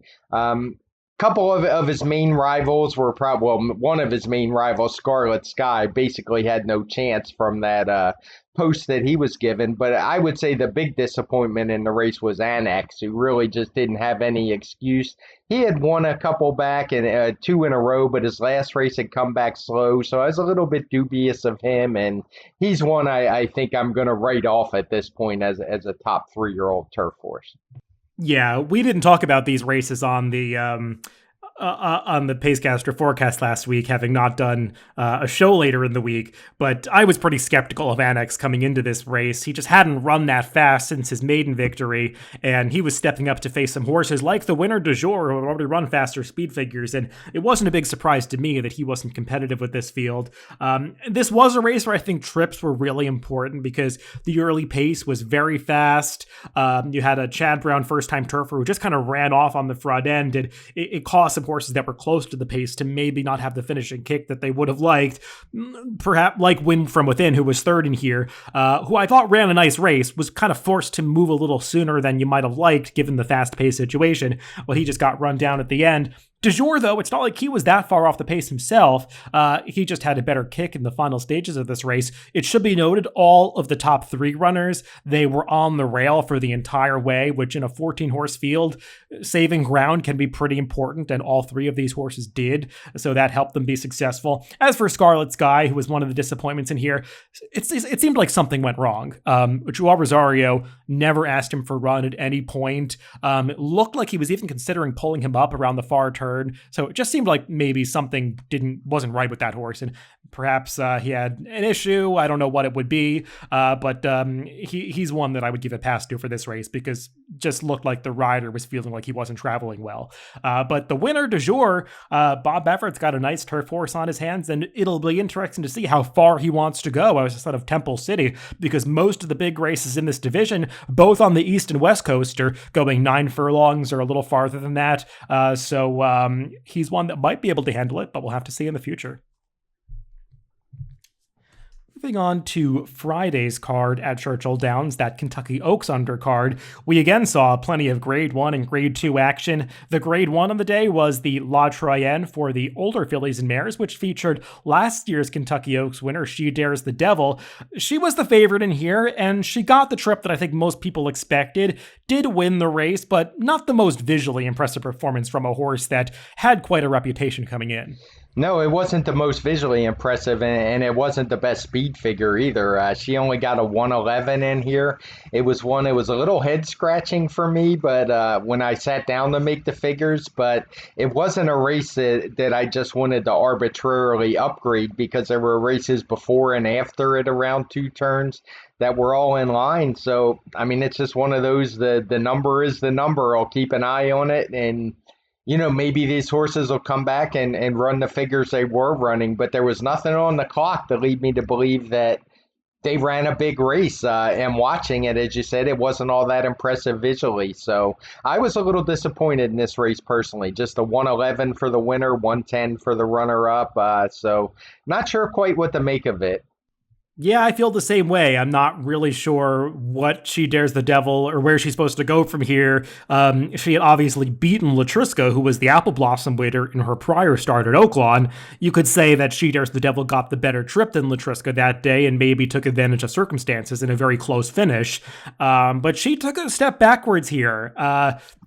Couple of his main rivals were probably, well, one of his main rivals, Scarlet Sky, basically had no chance from that post that he was given. But I would say the big disappointment in the race was Annex, who really just didn't have any excuse. He had won a couple back and two in a row, but his last race had come back slow. So I was a little bit dubious of him. And he's one I think I'm going to write off at this point as a top 3-year-old turf horse. Yeah, we didn't talk about these races on the Pacecaster forecast last week, having not done a show later in the week, but I was pretty skeptical of Annex coming into this race. He just hadn't run that fast since his maiden victory, and he was stepping up to face some horses like the winner du jour, who had already run faster speed figures, and it wasn't a big surprise to me that he wasn't competitive with this field. This was a race where I think trips were really important because the early pace was very fast. You had a Chad Brown first-time turfer who just kind of ran off on the front end, and it caused some horses that were close to the pace to maybe not have the finishing kick that they would have liked. Perhaps like Win From Within, who was third in here, who I thought ran a nice race, was kind of forced to move a little sooner than you might have liked given the fast-paced situation. Well, he just got run down at the end. Du jour, though, it's not like he was that far off the pace himself. He just had a better kick in the final stages of this race. It should be noted, all of the top 3 runners, they were on the rail for the entire way, which in a 14-horse field, saving ground can be pretty important, and all 3 of these horses did, so that helped them be successful. As for Scarlet Sky, who was one of the disappointments in here, it seemed like something went wrong. Joao Rosario never asked him for a run at any point. It looked like he was even considering pulling him up around the far turn. So it just seemed like maybe something wasn't right with that horse, and perhaps he had an issue. I don't know what it would be, but he's one that I would give a pass to for this race because just looked like the rider was feeling like he wasn't traveling well. But the winner du jour, Bob Baffert's got a nice turf horse on his hands, and it'll be interesting to see how far he wants to go outside of Temple City, because most of the big races in this division, both on the east and west coast, are going 9 furlongs or a little farther than that. So he's one that might be able to handle it, but we'll have to see in the future. Moving on to Friday's card at Churchill Downs, that Kentucky Oaks undercard, we again saw plenty of Grade 1 and Grade 2 action. The Grade 1 on the day was the La Troienne for the older fillies and mares, which featured last year's Kentucky Oaks winner, She Dares the Devil. She was the favorite in here, and she got the trip that I think most people expected, did win the race, but not the most visually impressive performance from a horse that had quite a reputation coming in. No, it wasn't the most visually impressive, and it wasn't the best speed figure either. She only got a 111 in here. It was a little head scratching for me, but when I sat down to make the figures, but it wasn't a race that I just wanted to arbitrarily upgrade because there were races before and after it around 2 turns that were all in line. So, I mean, it's just one of those, the number is the number. I'll keep an eye on it, and maybe these horses will come back and run the figures they were running, but there was nothing on the clock to lead me to believe that they ran a big race. And watching it, as you said, it wasn't all that impressive visually. So I was a little disappointed in this race personally. Just a 111 for the winner, 110 for the runner-up. So not sure quite what to make of it. Yeah, I feel the same way. I'm not really sure what She Dares the Devil or where she's supposed to go from here. She had obviously beaten Latruska, who was the Apple Blossom winner in her prior start at Oaklawn. You could say that She Dares the Devil got the better trip than Latruska that day and maybe took advantage of circumstances in a very close finish. But she took a step backwards here.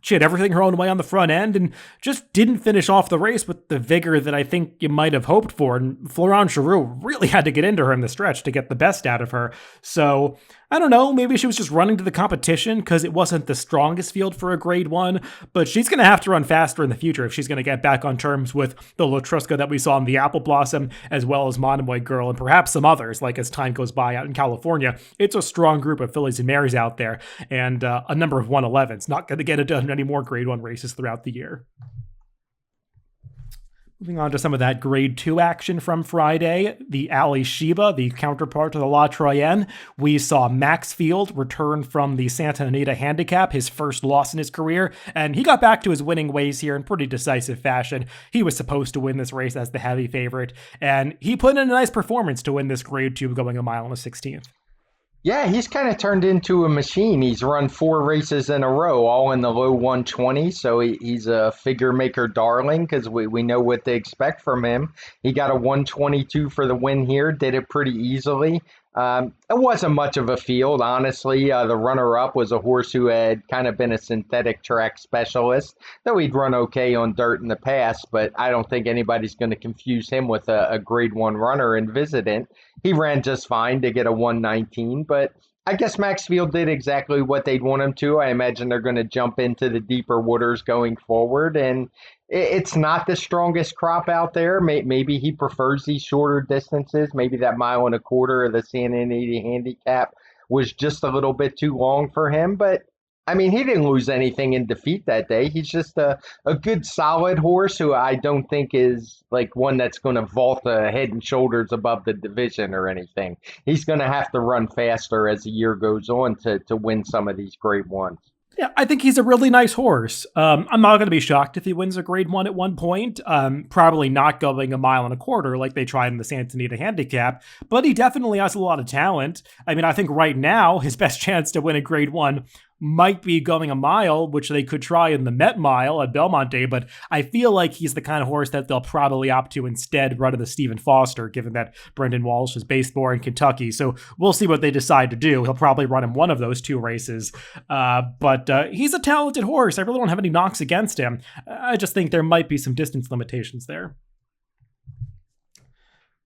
She had everything her own way on the front end and just didn't finish off the race with the vigor that I think you might have hoped for. And Florent Giroux really had to get into her in the stretch to get the best out of her. So I don't know, maybe she was just running to the competition because it wasn't the strongest field for a grade one, but she's going to have to run faster in the future if she's going to get back on terms with the Latruska that we saw in the Apple Blossom, as well as Monomoy Girl, and perhaps some others, like as time goes by out in California. It's a strong group of fillies and mares out there, and a number of 111s. Not going to get it done in any more grade one races throughout the year. Moving on to some of that grade 2 action from Friday, the Alley Sheba, the counterpart to the La Troienne. We saw Maxfield return from the Santa Anita Handicap, his first loss in his career, and he got back to his winning ways here in pretty decisive fashion. He was supposed to win this race as the heavy favorite, and he put in a nice performance to win this grade 2 going a mile on the 16th. Yeah, he's kind of turned into a machine. He's run 4 races in a row, all in the low 120. So he's a figure maker darling because we know what they expect from him. He got a 122 for the win here, did it pretty easily. It wasn't much of a field, honestly. The runner-up was a horse who had kind of been a synthetic track specialist, though he'd run okay on dirt in the past, but I don't think anybody's going to confuse him with a grade 1 runner in Visitant. He ran just fine to get a 119, but I guess Maxfield did exactly what they'd want him to. I imagine they're going to jump into the deeper waters going forward, and it's not the strongest crop out there. Maybe he prefers these shorter distances. Maybe that 1.25 miles of the Santa Anita Handicap was just a little bit too long for him. But, I mean, he didn't lose anything in defeat that day. He's just a good, solid horse who I don't think is like one that's going to vault head and shoulders above the division or anything. He's going to have to run faster as the year goes on to win some of these grade ones. Yeah, I think he's a really nice horse. I'm not going to be shocked if he wins a grade 1 at one point. Probably not going 1.25 miles like they tried in the Santa Anita Handicap, but he definitely has a lot of talent. I mean, I think right now his best chance to win a grade 1 might be going a mile, which they could try in the Met Mile at Belmont Day, but I feel like he's the kind of horse that they'll probably opt to instead run in the Stephen Foster, given that Brendan Walsh is based more in Kentucky. So we'll see what they decide to do. He'll probably run in one of those 2 races, but he's a talented horse. I really don't have any knocks against him. I just think there might be some distance limitations there.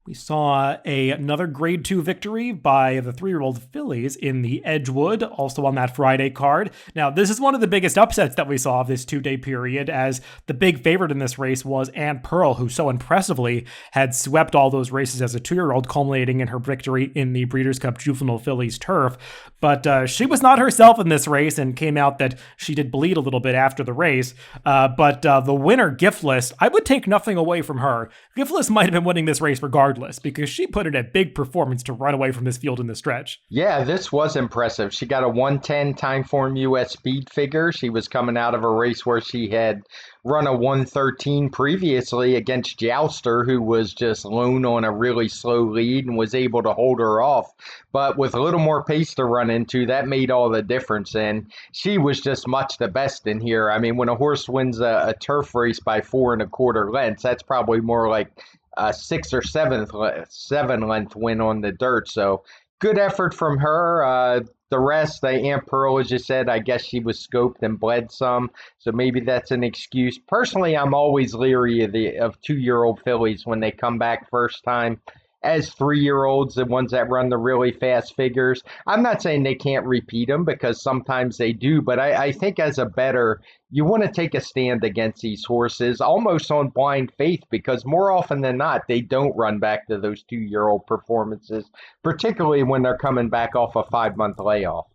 We saw another grade 2 victory by the 3-year-old fillies in the Edgewood, also on that Friday card. Now, this is one of the biggest upsets that we saw of this 2-day period, as the big favorite in this race was Ann Pearl, who so impressively had swept all those races as a 2-year-old, culminating in her victory in the Breeders' Cup Juvenile Fillies Turf. But she was not herself in this race and came out that she did bleed a little bit after the race. But the winner, Giftless, I would take nothing away from her. Giftless might have been winning this race regardless, because she put in a big performance to run away from this field in the stretch. Yeah, this was impressive. She got a 110 TimeformUS speed figure. She was coming out of a race where she had run a 113 previously against Jouster, who was just lone on a really slow lead and was able to hold her off. But with a little more pace to run into, that made all the difference. And she was just much the best in here. I mean, when a horse wins a turf race by 4 1/4 lengths, that's probably more like a 6 or 7 length win on the dirt. So good effort from her. The rest, the Aunt Pearl, as you said, I guess she was scoped and bled some. So maybe that's an excuse. Personally, I'm always leery of 2-year-old fillies when they come back first time. As 3-year-olds, the ones that run the really fast figures, I'm not saying they can't repeat them, because sometimes they do, but I think as a bettor, you want to take a stand against these horses almost on blind faith, because more often than not, they don't run back to those 2-year-old performances, particularly when they're coming back off a 5-month layoff.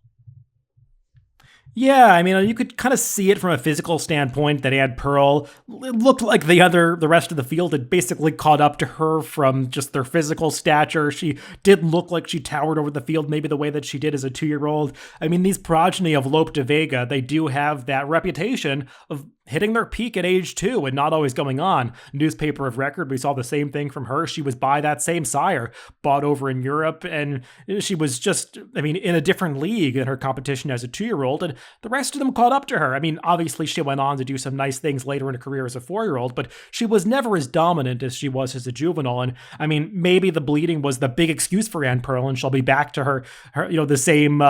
Yeah, I mean, you could kind of see it from a physical standpoint that Ann Pearl looked like the rest of the field had basically caught up to her from just their physical stature. She did look like she towered over the field, maybe the way that she did as a 2-year-old. I mean, these progeny of Lope de Vega, they do have that reputation of hitting their peak at age 2 and not always going on. Newspaper of record, we saw the same thing from her. She was by that same sire, bought over in Europe, and she was just, I mean, in a different league in her competition as a 2-year-old, and the rest of them caught up to her. I mean, obviously she went on to do some nice things later in her career as a 4-year-old, but she was never as dominant as she was as a juvenile. And I mean, maybe the bleeding was the big excuse for Ann Pearl, and she'll be back to her the same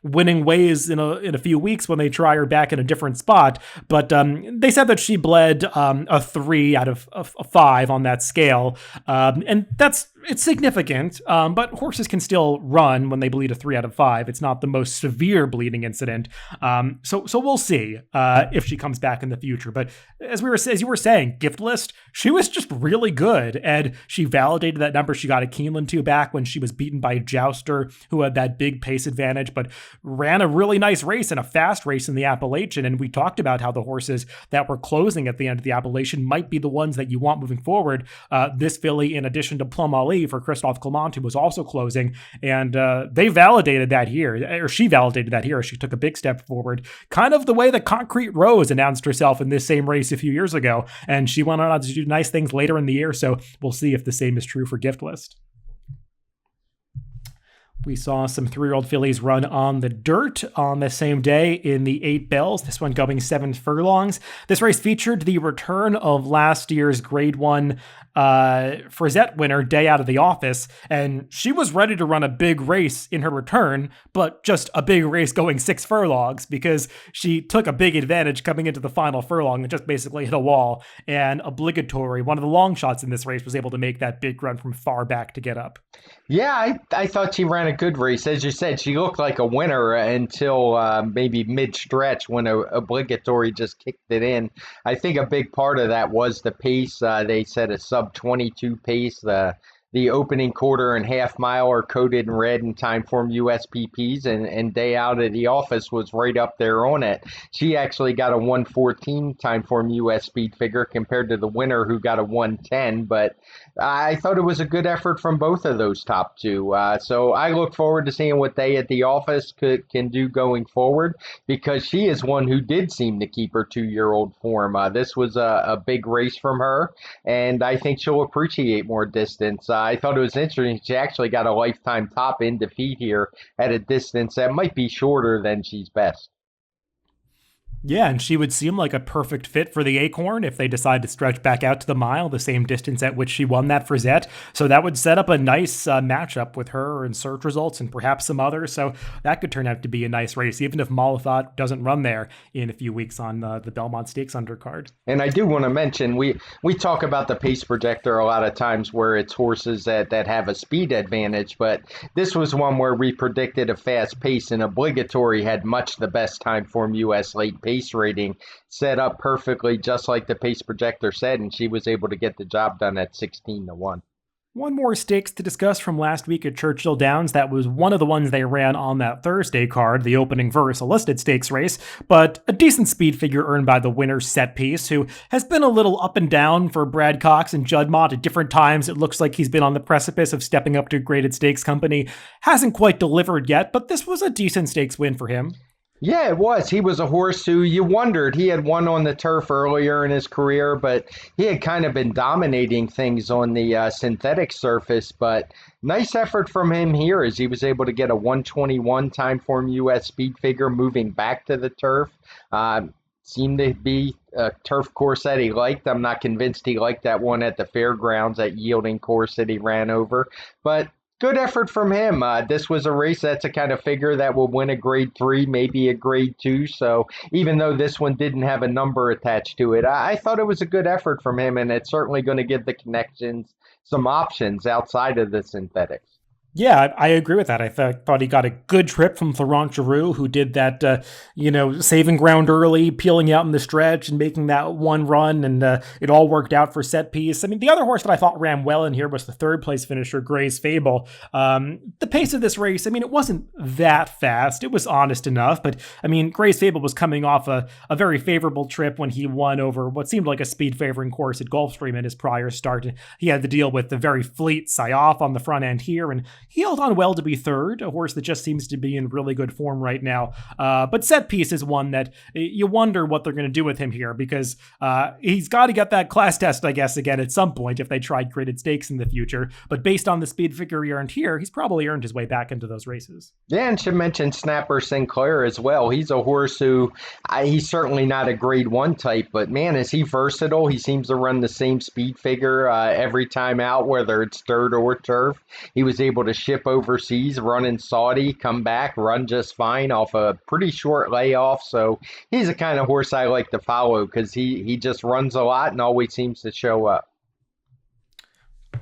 winning ways in a few weeks when they try her back in a different spot. But they said that she bled a 3 out of 5 on that scale. And that's It's significant, but horses can still run when they bleed a 3 out of 5. It's not the most severe bleeding incident. So we'll see if she comes back in the future. But as you were saying, Gift List, she was just really good, and she validated that number she got at Keeneland 2 back when she was beaten by Jouster, who had that big pace advantage, but ran a really nice race and a fast race in the Appalachian. And we talked about how the horses that were closing at the end of the Appalachian might be the ones that you want moving forward. This filly, in addition to Plum Ali for Christophe Clement, who was also closing, and they validated that here, or she validated that here. She took a big step forward, kind of the way that Concrete Rose announced herself in this same race a few years ago, and she went on to do nice things later in the year, so we'll see if the same is true for Gift List. We saw some 3-year-old fillies run on the dirt on the same day in the 8 Bells, this one going 7 furlongs. This race featured the return of last year's Grade 1 Frisette winner, Day Out of the Office, and she was ready to run a big race in her return, but just a big race going 6 furlongs because she took a big advantage coming into the final furlong and just basically hit a wall, and Obligatory, one of the long shots in this race, was able to make that big run from far back to get up. Yeah, I thought she ran a good race. As you said, she looked like a winner until maybe mid-stretch when Obligatory just kicked it in. I think a big part of that was the pace. They said a sub-22 pace. The opening quarter and half mile are coded in red in TimeformUS PPs, and Day Out of the Office was right up there on it. She actually got a 114 TimeformUS speed figure compared to the winner who got a 110, but I thought it was a good effort from both of those top two. So I look forward to seeing what Day at the Office can do going forward, because she is one who did seem to keep her 2-year-old form. This was a big race from her, and I think she'll appreciate more distance. I thought it was interesting. She actually got a lifetime top in defeat here at a distance that might be shorter than she's best. Yeah, and she would seem like a perfect fit for the Acorn if they decide to stretch back out to the mile, the same distance at which she won that Frisette. So that would set up a nice matchup with her and search results and perhaps some others. So that could turn out to be a nice race, even if Malathaat doesn't run there in a few weeks on the Belmont Stakes undercard. And I do want to mention, we talk about the pace projector a lot of times where it's horses that have a speed advantage, but this was one where we predicted a fast pace, and Obligatory had much the best TimeformUS late pace rating, set up perfectly just like the pace projector said, and she was able to get the job done at 16-1. One more stakes to discuss from last week at Churchill Downs. That was one of the ones they ran on that Thursday card, the opening verse, a listed stakes race, but a decent speed figure earned by the winner Set Piece, who has been a little up and down for Brad Cox and Judd Mott at different times. It looks like he's been on the precipice of stepping up to graded stakes company. Hasn't quite delivered yet, but this was a decent stakes win for him. Yeah, it was. He was a horse who you wondered. He had won on the turf earlier in his career, but he had kind of been dominating things on the synthetic surface. But nice effort from him here as he was able to get a 121 TimeformUS speed figure moving back to the turf. Seemed to be a turf course that he liked. I'm not convinced he liked that one at the fairgrounds, that yielding course that he ran over. But good effort from him. This was a race that's a kind of figure that will win a grade 3, maybe a grade 2. So even though this one didn't have a number attached to it, I thought it was a good effort from him, and it's certainly going to give the connections some options outside of the synthetics. Yeah, I agree with that. I thought he got a good trip from Florent Giroux, who did that, saving ground early, peeling out in the stretch and making that one run, and it all worked out for Set Piece. I mean, the other horse that I thought ran well in here was the 3rd place finisher, Gray's Fable. The pace of this race, I mean, it wasn't that fast. It was honest enough, but I mean, Gray's Fable was coming off a very favorable trip when he won over what seemed like a speed favoring course at Gulfstream in his prior start. He had to deal with the very fleet Sayoff on the front end here, and he held on well to be 3rd, a horse that just seems to be in really good form right now. But Set Piece is one that you wonder what they're going to do with him here, because he's got to get that class test, I guess, again at some point if they try graded stakes in the future. But based on the speed figure he earned here, he's probably earned his way back into those races. Yeah, and should mention Snapper Sinclair as well. He's a horse who, he's certainly not a grade 1 type, but man, is he versatile. He seems to run the same speed figure every time out, whether it's dirt or turf. He was able to ship overseas, run in Saudi, come back, run just fine off a pretty short layoff. So he's the kind of horse I like to follow because he just runs a lot and always seems to show up.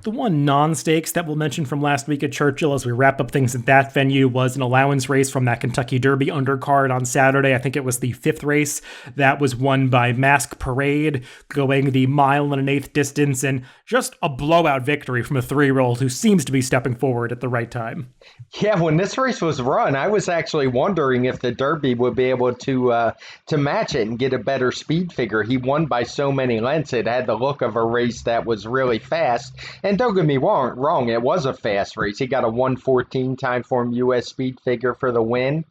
The one non-stakes that we'll mention from last week at Churchill as we wrap up things at that venue was an allowance race from that Kentucky Derby undercard on Saturday. I think it was the 5th race that was won by Mask Parade, going the 1.125 distance, and just a blowout victory from a 3-year-old who seems to be stepping forward at the right time. Yeah, when this race was run, I was actually wondering if the Derby would be able to match it and get a better speed figure. He won by so many lengths. It had the look of a race that was really fast. And don't get me wrong, it was a fast race. He got a 1:14 TimeformUS speed figure for the win.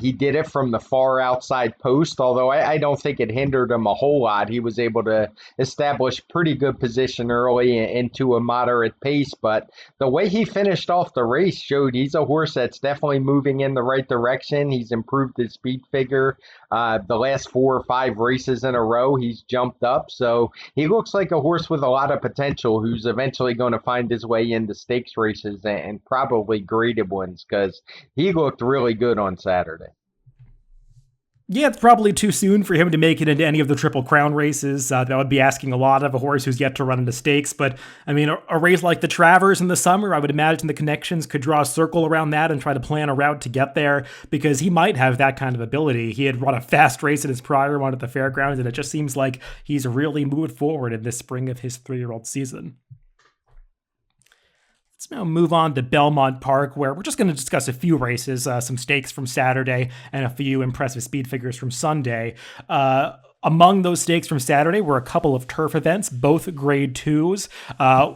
He did it from the far outside post, although I don't think it hindered him a whole lot. He was able to establish pretty good position early into a moderate pace, but the way he finished off the race showed he's a horse that's definitely moving in the right direction. He's improved his speed figure. The last 4 or 5 races in a row, he's jumped up. So he looks like a horse with a lot of potential who's eventually going to find his way into stakes races and probably graded ones because he looked really good on Saturday. Yeah, it's probably too soon for him to make it into any of the Triple Crown races. That would be asking a lot of a horse who's yet to run into stakes. But, I mean, a race like the Travers in the summer, I would imagine the connections could draw a circle around that and try to plan a route to get there because he might have that kind of ability. He had run a fast race in his prior one at the fairgrounds, and it just seems like he's really moved forward in this spring of his 3-year-old season. Let's now move on to Belmont Park, where we're just going to discuss a few races, some stakes from Saturday, and a few impressive speed figures from Sunday. Among those stakes from Saturday were a couple of turf events, both grade 2s.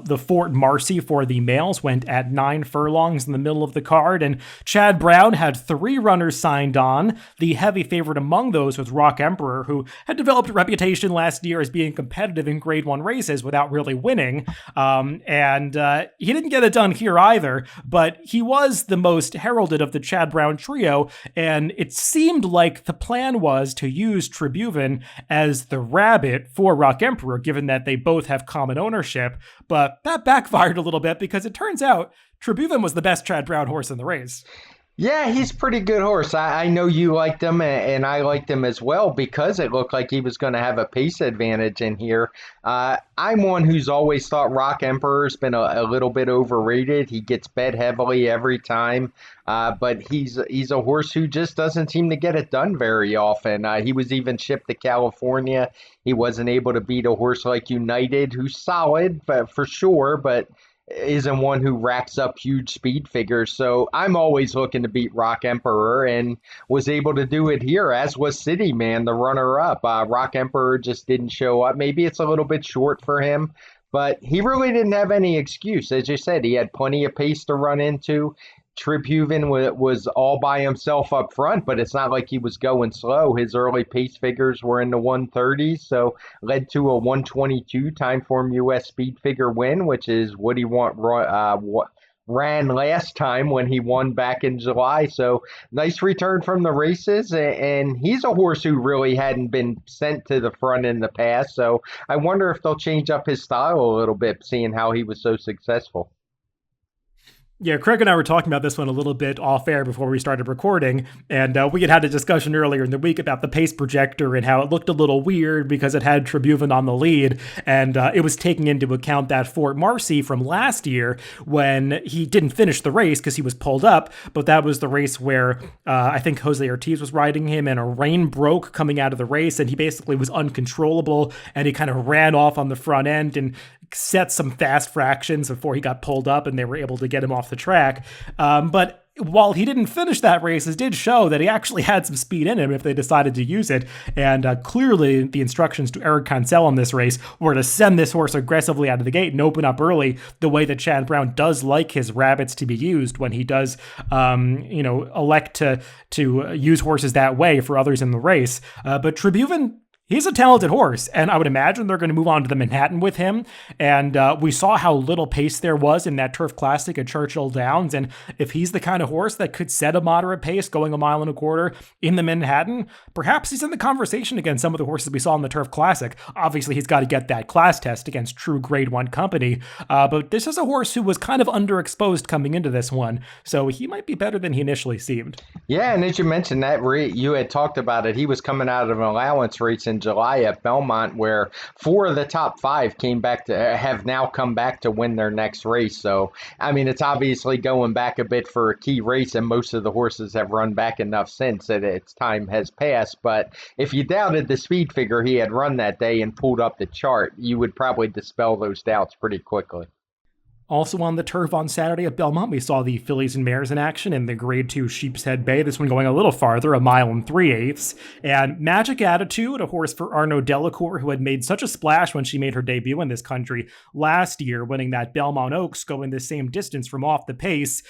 The Fort Marcy for the males went at 9 furlongs in the middle of the card, and Chad Brown had 3 runners signed on. The heavy favorite among those was Rock Emperor, who had developed a reputation last year as being competitive in grade 1 races without really winning. And he didn't get it done here either, but he was the most heralded of the Chad Brown trio, and it seemed like the plan was to use Tribhuvan as the rabbit for Rock Emperor, given that they both have common ownership. But that backfired a little bit because it turns out Tribhuvan was the best Chad Brown horse in the race. Yeah, he's a pretty good horse. I know you liked him, and I liked him as well because it looked like he was going to have a pace advantage in here. I'm one who's always thought Rock Emperor's been a little bit overrated. He gets bet heavily every time, but he's a horse who just doesn't seem to get it done very often. He was even shipped to California. He wasn't able to beat a horse like United, who's solid, but for sure, but isn't one who racks up huge speed figures. So I'm always looking to beat Rock Emperor and was able to do it here, as was City Man, the runner-up. Rock Emperor just didn't show up. Maybe it's a little bit short for him, but he really didn't have any excuse. As you said, he had plenty of pace to run into. Tribhuvan was all by himself up front, but it's not like he was going slow. His early pace figures were in the 130s, so led to a 122 TimeformUS speed figure win, which is what he ran last time when he won back in July. So nice return from the races, and he's a horse who really hadn't been sent to the front in the past. So I wonder if they'll change up his style a little bit, seeing how he was so successful. Yeah, Craig and I were talking about this one a little bit off air before we started recording, and we had a discussion earlier in the week about the pace projector and how it looked a little weird because it had Tribhuvan on the lead, and it was taking into account that Fort Marcy from last year when he didn't finish the race because he was pulled up, but that was the race where I think Jose Ortiz was riding him and a rain broke coming out of the race, and he basically was uncontrollable, and he kind of ran off on the front end and set some fast fractions before he got pulled up, and they were able to get him off the track. But while he didn't finish that race, it did show that he actually had some speed in him if they decided to use it. And clearly the instructions to Eric Cancel on this race were to send this horse aggressively out of the gate and open up early, the way that Chad Brown does like his rabbits to be used when he does, elect to use horses that way for others in the race. But Tribhuvan, he's a talented horse, and I would imagine they're going to move on to the Manhattan with him. And we saw how little pace there was in that Turf Classic at Churchill Downs. And if he's the kind of horse that could set a moderate pace going 1.25 miles in the Manhattan, perhaps he's in the conversation against some of the horses we saw in the Turf Classic. Obviously, he's got to get that class test against true Grade 1 company. But this is a horse who was kind of underexposed coming into this one. So he might be better than he initially seemed. Yeah, and as you mentioned, that you had talked about it. He was coming out of an allowance race in in July at Belmont, where 4 of the top 5 have now come back to win their next race. So, I mean, it's obviously going back a bit for a key race, and most of the horses have run back enough since that its time has passed. But if you doubted the speed figure he had run that day and pulled up the chart, you would probably dispel those doubts pretty quickly. Also on the turf on Saturday at Belmont, we saw the fillies and mares in action in the Grade 2 Sheepshead Bay. This one going a little farther, 1 3/8 miles. And Magic Attitude, a horse for Arnaud Delacour, who had made such a splash when she made her debut in this country last year, winning that Belmont Oaks, going the same distance from off the pace.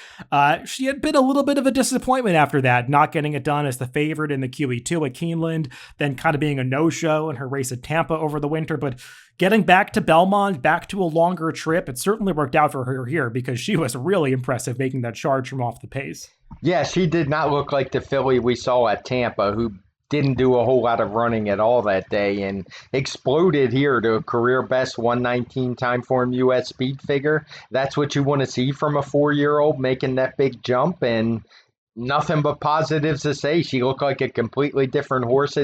She had been a little bit of a disappointment after that, not getting it done as the favorite in the QE2 at Keeneland, then kind of being a no-show in her race at Tampa over the winter, but getting back to Belmont, back to a longer trip, it certainly worked out for her here because she was really impressive making that charge from off the pace. Yeah, she did not look like the filly we saw at Tampa, who didn't do a whole lot of running at all that day and exploded here to a career best 119 TimeformUS speed figure. That's what you want to see from a 4-year-old making that big jump, and nothing but positives to say. She looked like a completely different horse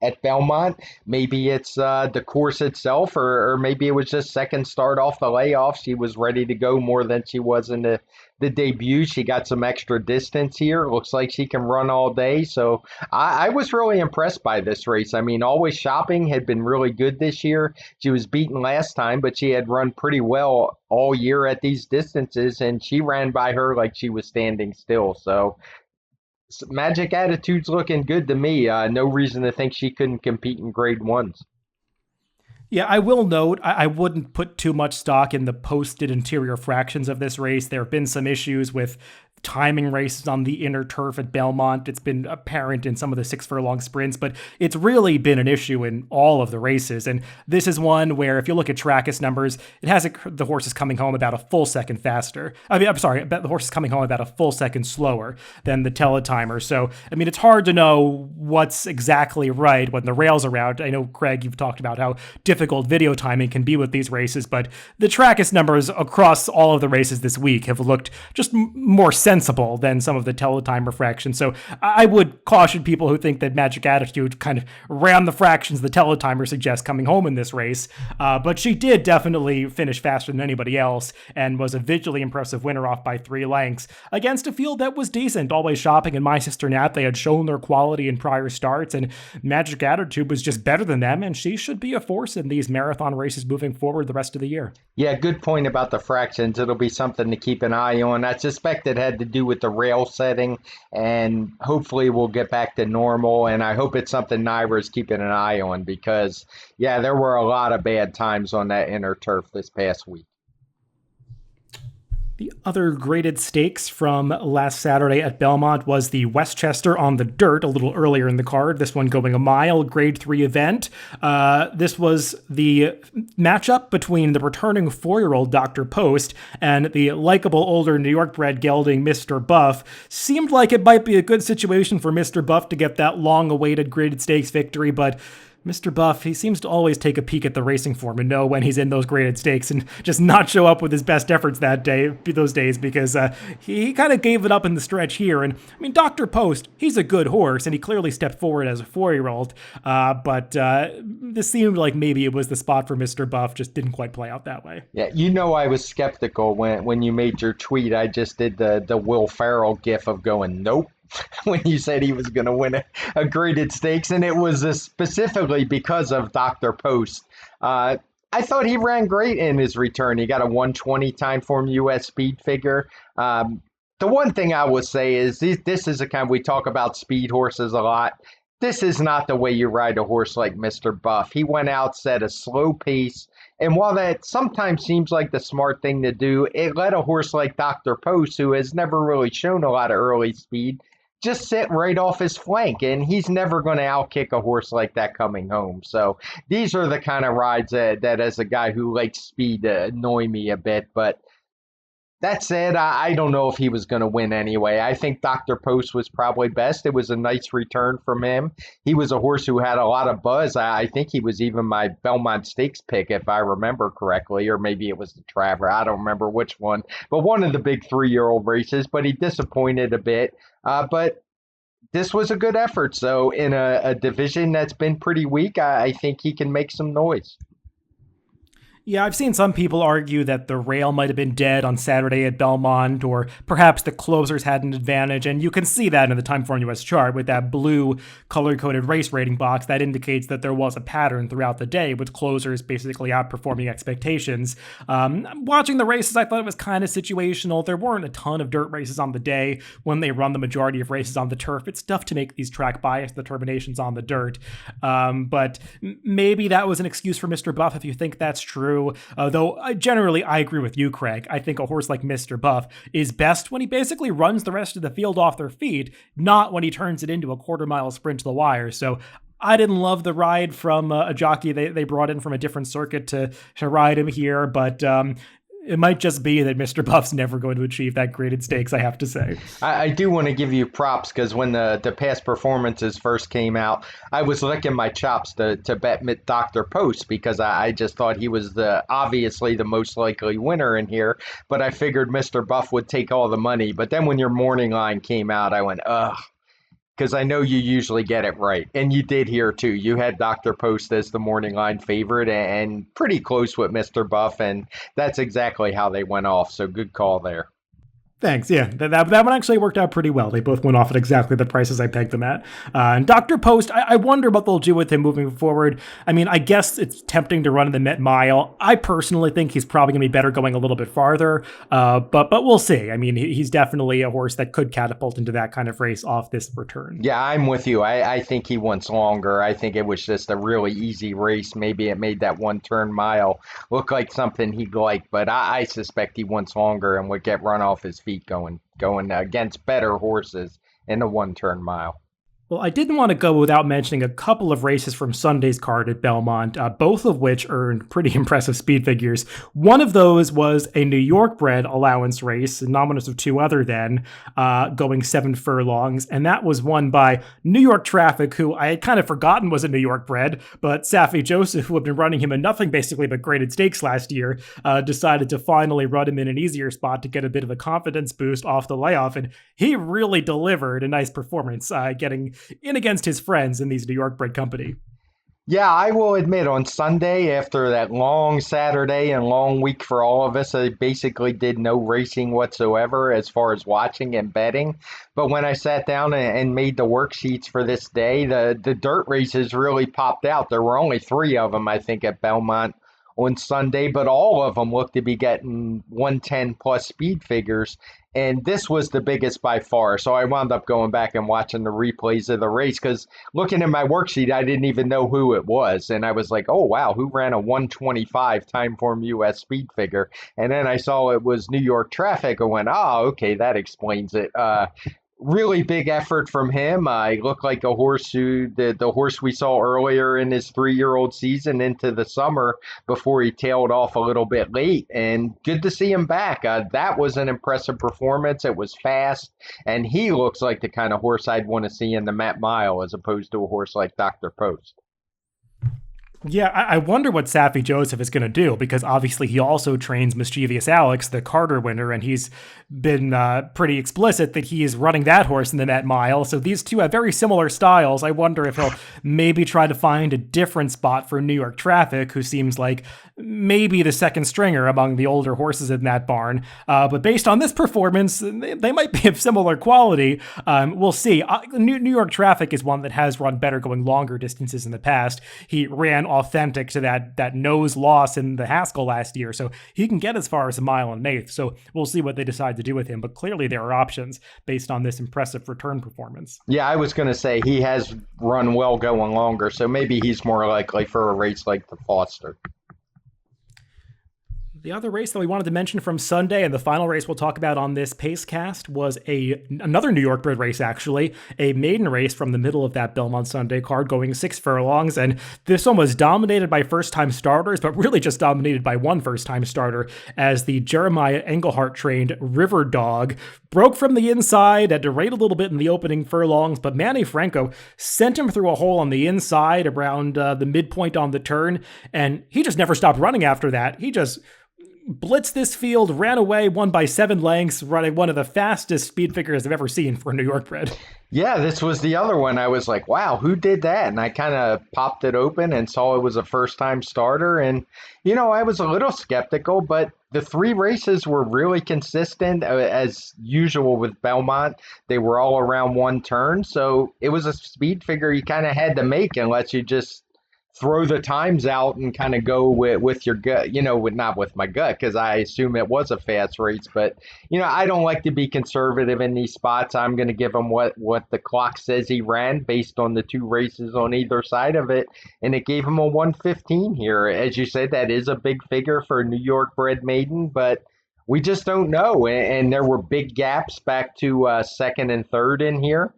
at Belmont. Maybe it's the course itself, or maybe it was just second start off the layoff. She was ready to go more than she was in the debut. She got some extra distance here. Looks like she can run all day. So I was really impressed by this race. I mean, Always Shopping had been really good this year. She was beaten last time, but she had run pretty well all year at these distances, and she ran by her like she was standing still. So Magic Attitude's looking good to me. No reason to think she couldn't compete in Grade 1s. Yeah, I will note, I wouldn't put too much stock in the posted interior fractions of this race. There have been some issues with timing races on the inner turf at Belmont. It's been apparent in some of the 6 furlong sprints, but it's really been an issue in all of the races. And this is one where if you look at Trackus numbers, it has the horses coming home about a full second faster. The horses coming home about a full second slower than the teletimer. So, I mean, it's hard to know what's exactly right when the rail's around. I know, Craig, you've talked about how difficult video timing can be with these races, but the Trackus numbers across all of the races this week have looked just more sensible than some of the teletimer fractions. So I would caution people who think that Magic Attitude kind of ran the fractions the teletimer suggests coming home in this race. But she did definitely finish faster than anybody else and was a visually impressive winner off by 3 lengths against a field that was decent. Always Shopping and My Sister Nat, they had shown their quality in prior starts, and Magic Attitude was just better than them, and she should be a force in these marathon races moving forward the rest of the year. Yeah, good point about the fractions. It'll be something to keep an eye on. I suspect it had to do with the rail setting, and hopefully we'll get back to normal, and I hope it's something Naira's keeping an eye on because, yeah, there were a lot of bad times on that inner turf this past week. The other graded stakes from last Saturday at Belmont was the Westchester on the dirt, a little earlier in the card. This one going a mile, grade 3 event. This was the matchup between the returning 4-year-old Dr. Post and the likable older New York-bred gelding Mr. Buff. Seemed like it might be a good situation for Mr. Buff to get that long-awaited graded stakes victory, but Mr. Buff, he seems to always take a peek at the racing form and know when he's in those graded stakes and just not show up with his best efforts those days, because he kind of gave it up in the stretch here. And I mean, Dr. Post, he's a good horse, and he clearly stepped forward as a 4-year-old. But this seemed like maybe it was the spot for Mr. Buff, just didn't quite play out that way. Yeah, I was skeptical when you made your tweet. I just did the Will Ferrell gif of going, nope. When you said he was going to win a graded stakes, and it was specifically because of Dr. Post. I thought he ran great in his return. He got a 120 TimeformUS speed figure. The one thing I will say is this is we talk about speed horses a lot. This is not the way you ride a horse like Mr. Buff. He went out, set a slow pace, and while that sometimes seems like the smart thing to do, it let a horse like Dr. Post, who has never really shown a lot of early speed, just sit right off his flank, and he's never going to outkick a horse like that coming home. So these are the kind of rides that as a guy who likes speed, annoy me a bit. But that said, I don't know if he was going to win anyway. I think Dr. Post was probably best. It was a nice return from him. He was a horse who had a lot of buzz. I think he was even my Belmont Stakes pick, if I remember correctly, or maybe it was the Traver. I don't remember which one. But one of the big 3-year-old races, but he disappointed a bit. But this was a good effort. So in a division that's been pretty weak, I think he can make some noise. Yeah, I've seen some people argue that the rail might have been dead on Saturday at Belmont, or perhaps the closers had an advantage, and you can see that in the TimeformUS chart with that blue color-coded race rating box that indicates that there was a pattern throughout the day, with closers basically outperforming expectations. Watching the races, I thought it was kind of situational. There weren't a ton of dirt races on the day. When they run the majority of races on the turf, it's tough to make these track bias determinations on the dirt. But maybe that was an excuse for Mr. Buff if you think that's true. Though generally I agree with you, Craig. I think a horse like Mr. Buff is best when he basically runs the rest of the field off their feet, not when he turns it into a quarter-mile sprint to the wire. So I didn't love the ride from a jockey they brought in from a different circuit to ride him here, but it might just be that Mr. Buff's never going to achieve that graded stakes, I have to say. I do want to give you props because when the past performances first came out, I was licking my chops to bet Dr. Post because I just thought he was obviously the most likely winner in here. But I figured Mr. Buff would take all the money. But then when your morning line came out, I went, ugh. Because I know you usually get it right. And you did here, too. You had Dr. Post as the morning line favorite and pretty close with Mr. Buff, and that's exactly how they went off. So good call there. Thanks. Yeah, that one actually worked out pretty well. They both went off at exactly the prices I pegged them at. And Dr. Post, I wonder what they'll do with him moving forward. I mean, I guess it's tempting to run in the Met Mile. I personally think he's probably going to be better going a little bit farther, but we'll see. I mean, he's definitely a horse that could catapult into that kind of race off this return. Yeah, I'm with you. I think he wants longer. I think it was just a really easy race. Maybe it made that one-turn mile look like something he'd like, but I suspect he wants longer and would get run off his feet going against better horses in a one-turn mile. Well, I didn't want to go without mentioning a couple of races from Sunday's card at Belmont, both of which earned pretty impressive speed figures. One of those was a New York bred allowance race, nominous of two other than, going 7 furlongs, and that was won by New York Traffic, who I had kind of forgotten was a New York bred, but Safi Joseph, who had been running him in nothing basically but graded stakes last year, decided to finally run him in an easier spot to get a bit of a confidence boost off the layoff, and he really delivered a nice performance, getting in against his friends in these New York bred company. Yeah, I will admit on Sunday, after that long Saturday and long week for all of us, I basically did no racing whatsoever as far as watching and betting. But when I sat down and made the worksheets for this day, the dirt races really popped out. There were only 3 of them, I think, at Belmont on Sunday, but all of them looked to be getting 110 plus speed figures. And this was the biggest by far. So I wound up going back and watching the replays of the race because looking at my worksheet, I didn't even know who it was. And I was like, oh, wow, who ran a 125 Timeform US speed figure? And then I saw it was New York Traffic. I went, oh, okay, that explains it. Really big effort from him. He looked like a horse the horse we saw earlier in his 3-year-old season into the summer before he tailed off a little bit late. And good to see him back. That was an impressive performance. It was fast, and he looks like the kind of horse I'd want to see in the Met Mile as opposed to a horse like Dr. Post. Yeah, I wonder what Safi Joseph is going to do, because obviously he also trains Mischievous Alex, the Carter winner, and he's been pretty explicit that he is running that horse in the Met Mile. So these two have very similar styles. I wonder if he'll maybe try to find a different spot for New York Traffic, who seems like maybe the second stringer among the older horses in that barn. But based on this performance, they might be of similar quality. We'll see. New York Traffic is one that has run better going longer distances in the past. He ran authentic to that nose loss in the Haskell last year, so he can get as far as 1.125 miles. So we'll see what they decide to do with him, but clearly there are options based on this impressive return performance. Yeah, I was going to say he has run well going longer, so maybe he's more likely for a race like the Foster. The other race that we wanted to mention from Sunday, and the final race we'll talk about on this Pacecast, was another New York bred race, actually, a maiden race from the middle of that Belmont Sunday card going 6 furlongs, and this one was dominated by first-time starters, but really just dominated by one first-time starter, as the Jeremiah Engelhart-trained River Dog broke from the inside, had to rate a little bit in the opening furlongs, but Manny Franco sent him through a hole on the inside around the midpoint on the turn, and he just never stopped running after that. He just blitzed this field, ran away, won by 7 lengths, running one of the fastest speed figures I've ever seen for a New York bred. Yeah, this was the other one. I was like, wow, who did that? And I kind of popped it open and saw it was a first time starter. And, I was a little skeptical, but the 3 races were really consistent. As usual with Belmont, they were all around 1 turn. So it was a speed figure you kind of had to make unless you just throw the times out and kind of go with your gut, not with my gut, because I assume it was a fast race. But, I don't like to be conservative in these spots. I'm going to give him what the clock says he ran based on the 2 races on either side of it. And it gave him a 115 here. As you said, that is a big figure for a New York bred maiden, but we just don't know. And there were big gaps back to second and third in here.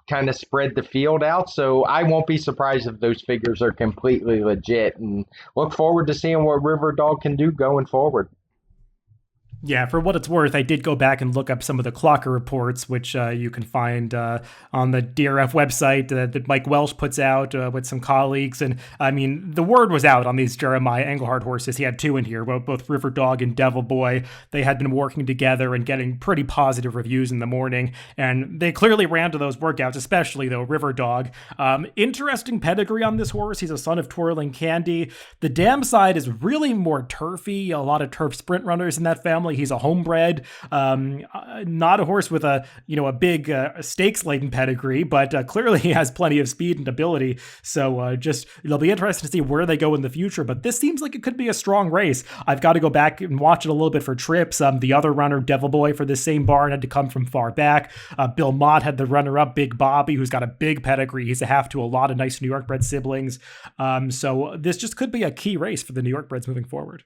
Kind of spread the field out. So I won't be surprised if those figures are completely legit, and look forward to seeing what River Dog can do going forward. Yeah, for what it's worth, I did go back and look up some of the clocker reports, which you can find on the DRF website that Mike Welsh puts out with some colleagues. And I mean, the word was out on these Jeremiah Engelhardt horses. He had 2 in here, both River Dog and Devil Boy. They had been working together and getting pretty positive reviews in the morning. And they clearly ran to those workouts, especially, though, River Dog. Interesting pedigree on this horse. He's a son of Twirling Candy. The dam side is really more turfy. A lot of turf sprint runners in that family. He's a homebred, not a horse with a big stakes-laden pedigree, but clearly he has plenty of speed and ability. So it'll be interesting to see where they go in the future. But this seems like it could be a strong race. I've got to go back and watch it a little bit for trips. The other runner, Devil Boy, for the same barn had to come from far back. Bill Mott had the runner-up, Big Bobby, who's got a big pedigree. He's a half to a lot of nice New York bred siblings. So this just could be a key race for the New York breds moving forward.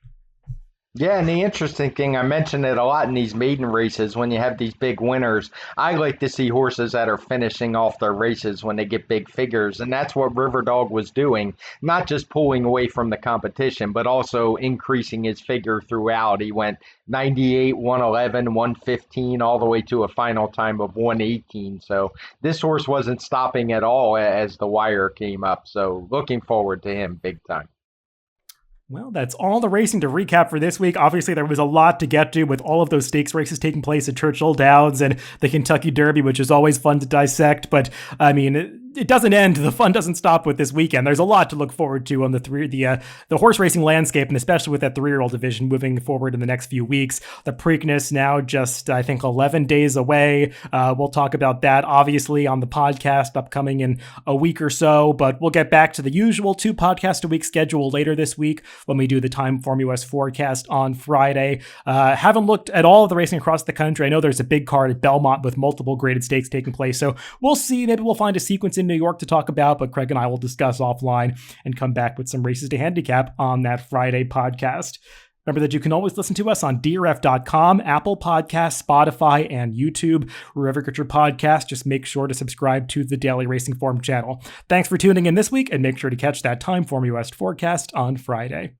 Yeah, and the interesting thing, I mentioned it a lot in these maiden races, when you have these big winners, I like to see horses that are finishing off their races when they get big figures, and that's what River Dog was doing, not just pulling away from the competition, but also increasing his figure throughout. He went 98, 111, 115, all the way to a final time of 118, so this horse wasn't stopping at all as the wire came up, so looking forward to him big time. Well, that's all the racing to recap for this week. Obviously, there was a lot to get to with all of those stakes races taking place at Churchill Downs and the Kentucky Derby, which is always fun to dissect. But, I mean, it doesn't end. The fun doesn't stop with this weekend. There's a lot to look forward to on the horse racing landscape, and especially with that 3-year-old division moving forward in the next few weeks. The Preakness now just, I think, 11 days away. We'll talk about that, obviously, on the podcast upcoming in a week or so, but we'll get back to the usual 2 podcast a week schedule later this week when we do the TimeformUS forecast on Friday. Haven't looked at all of the racing across the country. I know there's a big card at Belmont with multiple graded stakes taking place, so we'll see. Maybe we'll find a sequence in New York to talk about, but Craig and I will discuss offline and come back with some races to handicap on that Friday podcast. Remember that you can always listen to us on DRF.com, Apple Podcasts, Spotify, and YouTube. Wherever you get your podcast, just make sure to subscribe to the Daily Racing Form channel. Thanks for tuning in this week, and make sure to catch that TimeformUS forecast on Friday.